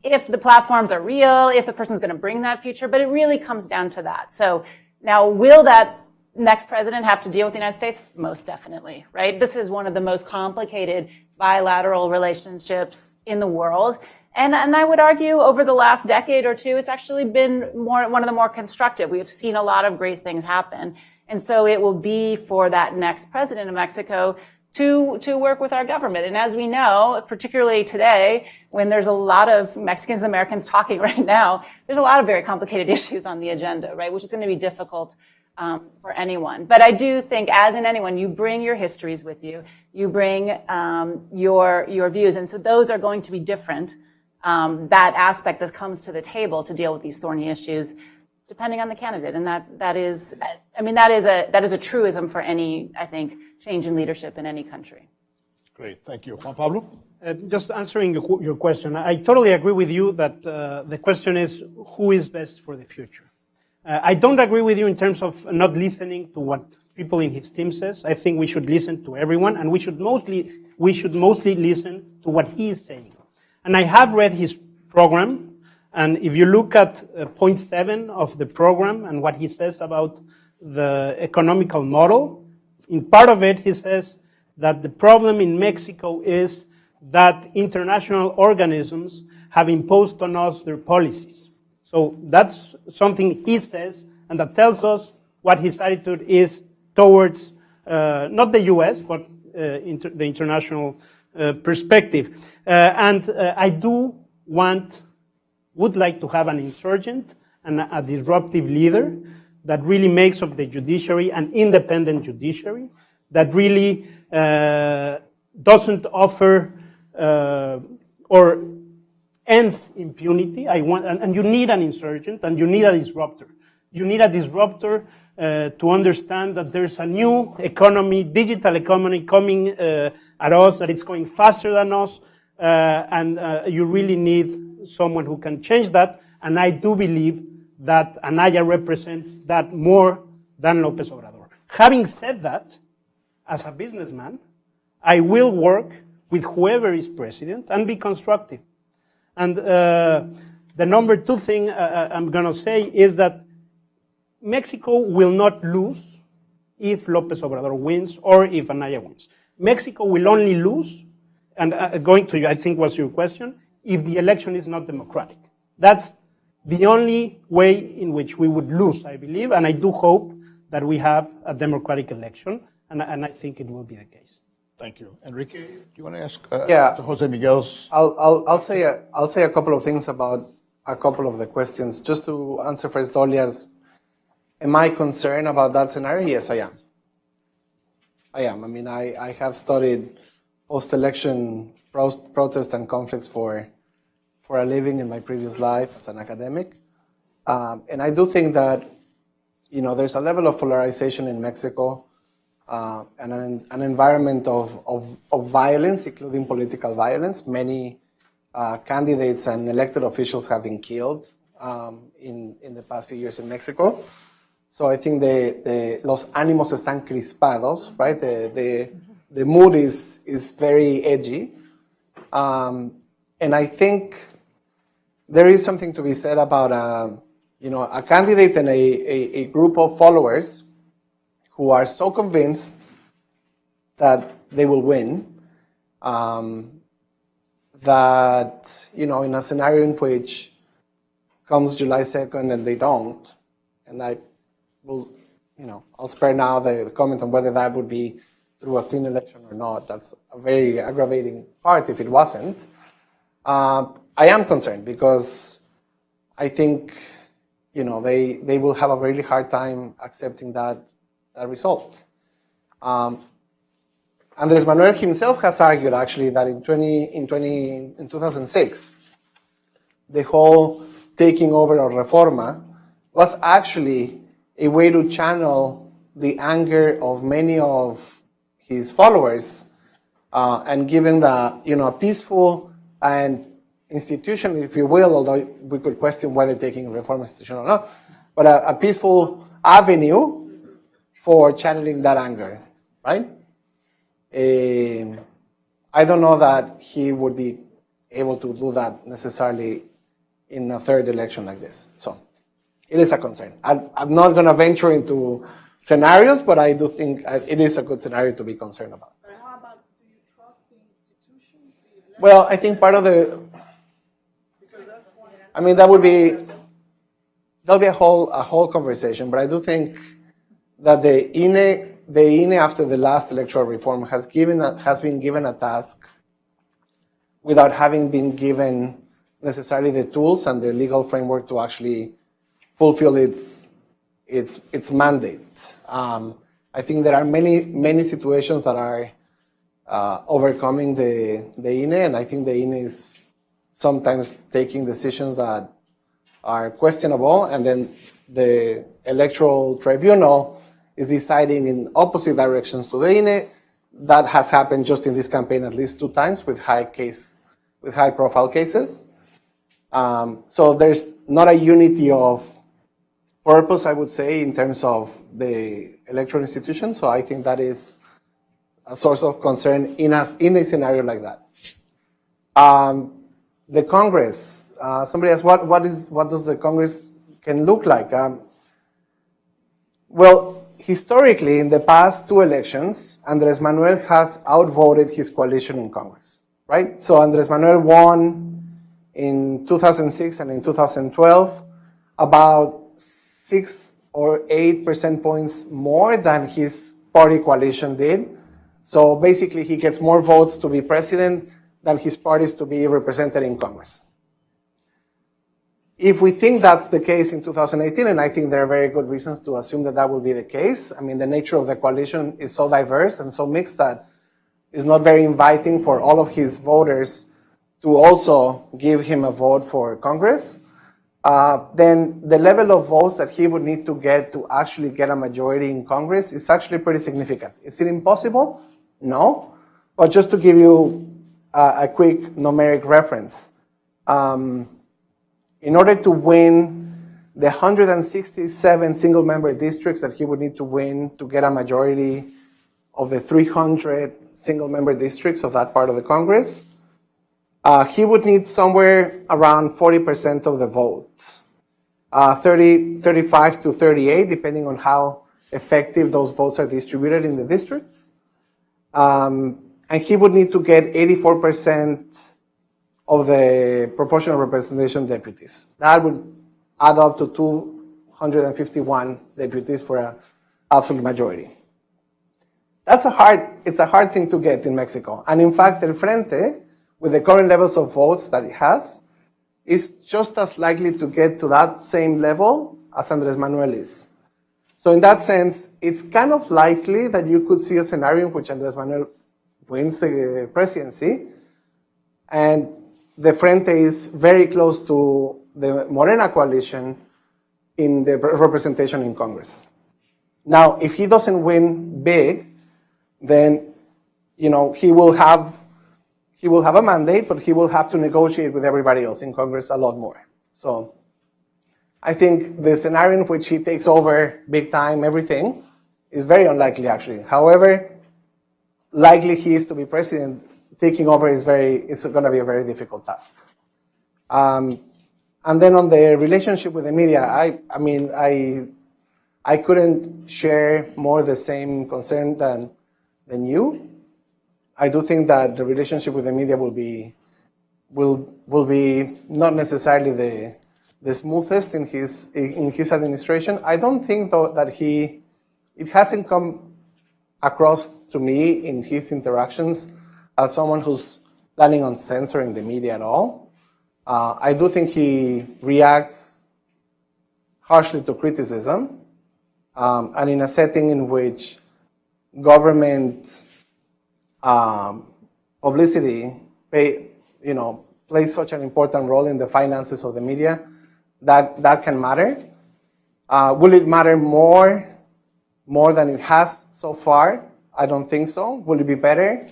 if the platforms are real, if the person's going to bring that future, but it really comes down to that. So now, will that next president have to deal with the United States? Most definitely, right? This is one of the most complicated bilateral relationships in the world. And I would argue over the last decade or two, it's actually been one of the more constructive. We have seen a lot of great things happen. And so it will be for that next president of Mexico to work with our government. And as we know, particularly today, when there's a lot of Mexicans and Americans talking right now, there's a lot of very complicated issues on the agenda, right? Which is going to be difficult for anyone. But I do think, as in anyone, you bring your histories with you. You bring your views. And so those are going to be different. That aspect that comes to the table to deal with these thorny issues, depending on the candidate. And that is a truism for any, I think, change in leadership in any country. Great, thank you. Juan Pablo? Just answering your question, I totally agree with you that the question is who is best for the future. I don't agree with you in terms of not listening to what people in his team says. I think we should listen to everyone, and we should mostly listen to what he is saying. And I have read his program, and if you look at point 7 of the program and what he says about the economical model, in part of it he says that the problem in Mexico is that international organisms have imposed on us their policies. So that's something he says, and that tells us what his attitude is towards not the U.S., but the international perspective. And I would like to have an insurgent and a disruptive leader that really makes of the judiciary an independent judiciary, that really doesn't offer or ends impunity. And you need an insurgent, and you need a disruptor. You need a disruptor to understand that there's a new economy, digital economy coming at us, that it's going faster than us, and you really need someone who can change that. And I do believe that Anaya represents that more than López Obrador. Having said that, as a businessman, I will work with whoever is president and be constructive. And the number 2 thing I'm going to say is that Mexico will not lose if López Obrador wins or if Anaya wins. Mexico will only lose, and going to you, I think was your question, if the election is not democratic. That's the only way in which we would lose, I believe, and I do hope that we have a democratic election, and I think it will be the case. Thank you. Enrique, do you want to ask Yeah. Jose Miguel's? I'll say a couple of things about a couple of the questions. Just to answer first Dolia's, am I concerned about that scenario? Yes, I am. I mean, I have studied post-election protest and conflicts for a living in my previous life as an academic. And I do think that, there's a level of polarization in Mexico and an environment of violence, including political violence. Many candidates and elected officials have been killed in the past few years in Mexico. So I think los ánimos están crispados, right? The mood is very edgy. And I think there is something to be said about a candidate and a group of followers who are so convinced that they will win, that, in a scenario in which comes July 2nd and they don't, and I will, I'll spare now the comment on whether that would be through a clean election or not. That's a very aggravating part if it wasn't. I am concerned because I think, they will have a really hard time accepting that result. Andrés Manuel himself has argued actually that in 2006, the whole taking over of Reforma was actually a way to channel the anger of many of his followers and give him a peaceful and institution, if you will, although we could question whether taking Reforma institution or not, but a peaceful avenue for channeling that anger, right? I don't know that he would be able to do that necessarily in a third election like this. So it is a concern. I'm not going to venture into scenarios, but I do think it is a good scenario to be concerned about. But how about, do you trust the institutions? Well, I think part of there'll be a whole conversation, but I do think that the INE after the last electoral reform has been given a task without having been given necessarily the tools and the legal framework to actually fulfill its mandate. I think there are many situations that are overcoming the INE, and I think the INE is sometimes taking decisions that are questionable, and then the electoral tribunal is deciding in opposite directions to the INE. That has happened just in this campaign at least 2 times with high profile cases. So there's not a unity of purpose, I would say, in terms of the electoral institution. So I think that is a source of concern in a scenario like that. The Congress, somebody asked, what does the Congress can look like? Well, historically, in the past 2 elections, Andrés Manuel has outvoted his coalition in Congress, right? So Andrés Manuel won in 2006 and in 2012 about 6 or 8 percentage points more than his party coalition did. So basically, he gets more votes to be president than his parties to be represented in Congress. If we think that's the case in 2018, and I think there are very good reasons to assume that that will be the case. I mean, the nature of the coalition is so diverse and so mixed that it's not very inviting for all of his voters to also give him a vote for Congress. Then the level of votes that he would need to get to actually get a majority in Congress is actually pretty significant. Is it impossible? No. But just to give you a quick numeric reference, in order to win the 167 single-member districts that he would need to win to get a majority of the 300 single-member districts of that part of the Congress, he would need somewhere around 40% of the votes, 35 to 38, depending on how effective those votes are distributed in the districts. And he would need to get 84% of the proportional representation deputies. That would add up to 251 deputies for an absolute majority. It's a hard thing to get in Mexico. And in fact, El Frente, with the current levels of votes that it has, is just as likely to get to that same level as Andrés Manuel is. So in that sense, it's kind of likely that you could see a scenario in which Andrés Manuel wins the presidency, and the Frente is very close to the Morena coalition in the representation in Congress. Now, if he doesn't win big, then he will have a mandate, but he will have to negotiate with everybody else in Congress a lot more. So I think the scenario in which he takes over big time everything is very unlikely, actually. However likely he is to be president, taking over is going to be a very difficult task. And then on the relationship with the media, I couldn't share more the same concern than you. I do think that the relationship with the media will be not necessarily the smoothest in his administration. I don't think though that it hasn't come across to me in his interactions as someone who's planning on censoring the media at all. I do think he reacts harshly to criticism, and in a setting in which government publicity plays such an important role in the finances of the media, that can matter. Will it matter more than it has so far? I don't think so. Will it be better?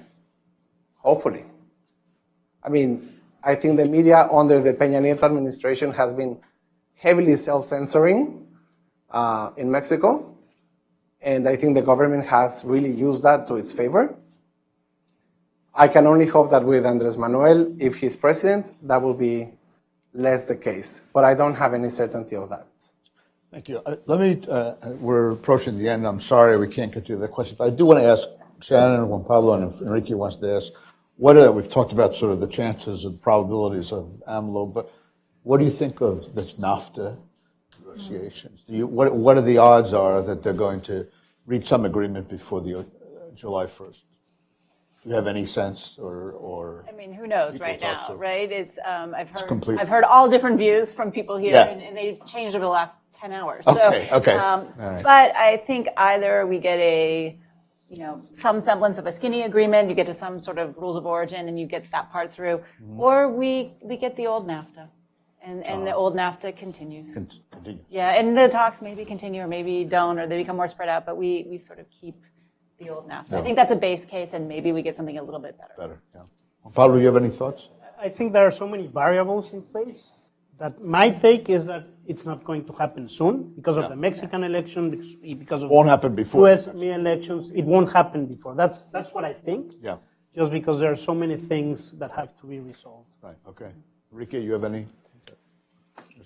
Hopefully. I mean, I think the media under the Peña Nieto administration has been heavily self-censoring in Mexico, and I think the government has really used that to its favor. I can only hope that with Andrés Manuel, if he's president, that will be less the case, but I don't have any certainty of that. Thank you. We're approaching the end. I'm sorry we can't get to the questions, but I do want to ask Shannon, Juan Pablo, and if Enrique wants to ask, we've talked about sort of the chances and probabilities of AMLO, but what do you think of this NAFTA negotiations? What are the odds are that they're going to reach some agreement before the July 1st? Do you have any sense or? I mean, who knows right now, right? It's I've complete. heard all different views from people here, Yeah. and they've changed over the last 10 hours. Okay, so, okay. All right. But I think either we get some semblance of a skinny agreement, you get to some sort of rules of origin, and you get that part through, or we get the old NAFTA, and the old NAFTA continues. Continue. Yeah, and the talks maybe continue, or maybe don't, or they become more spread out, but we sort of keep the old NAFTA. I think that's a base case, and maybe we get something a little bit better. Better, yeah. Juan Pablo, you have any thoughts? I think there are so many variables in place that my take is that it's not going to happen soon because of the Mexican election, because of Won't happen before. US elections. It won't happen before. That's what I think. Yeah. Just because there are so many things that have to be resolved. Right. Okay. Enrique, you have any?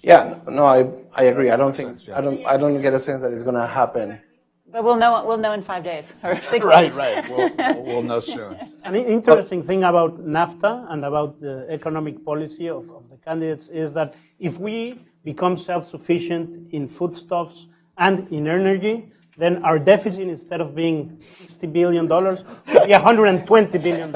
Yeah, no, I agree. I don't get a sense that it's going to happen. But we'll know in 5 days or 6 Right, days. right. We'll know soon. An interesting thing about NAFTA and about the economic policy of the candidates is that if we become self-sufficient in foodstuffs and in energy, then our deficit, instead of being $60 billion, will be $120 billion.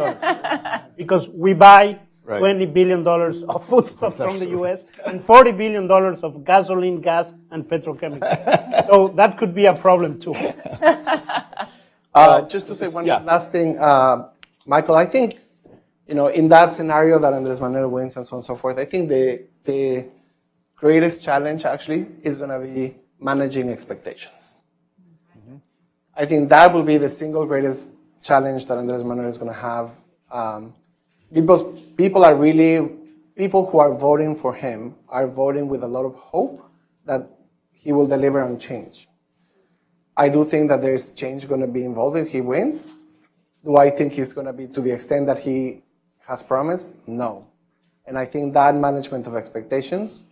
Because we buy $20 billion of foodstuffs from the US and $40 billion of gasoline, gas, and petrochemicals. So that could be a problem too. Just to say one last thing, Michael, I think, in that scenario that Andrés Manuel wins and so on and so forth, I think the greatest challenge actually is going to be managing expectations. Mm-hmm. I think that will be the single greatest challenge that Andrés Manuel is going to have. Because people who are voting for him are voting with a lot of hope that he will deliver on change. I do think that there is change going to be involved if he wins. Do I think he's going to be to the extent that he has promised? No. And I think that management of expectations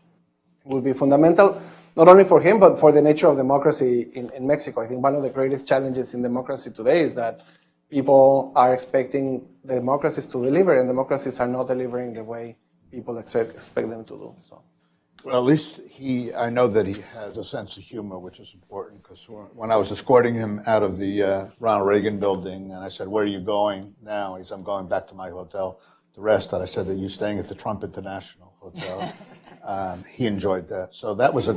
will be fundamental, not only for him, but for the nature of democracy in Mexico. I think one of the greatest challenges in democracy today is that people are expecting the democracies to deliver, and democracies are not delivering the way people expect them to do. So, well, at least I know that he has a sense of humor, which is important, because when I was escorting him out of the Ronald Reagan building, and I said, "Where are you going now?" He said, "I'm going back to my hotel to rest." And I said, "Are you staying at the Trump International Hotel?" He enjoyed that. So that was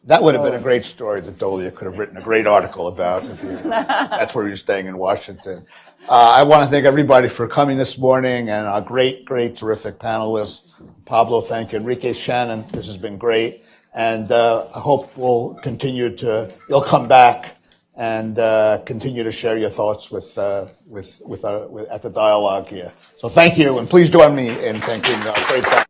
that would have been a great story that Dolia could have written a great article about if that's where you're staying in Washington. I want to thank everybody for coming this morning, and our great, terrific panelists. Pablo, thank you. Enrique, Shannon, this has been great. And I hope you'll come back and continue to share your thoughts at the dialogue here. So thank you, and please join me in thanking our great panelists.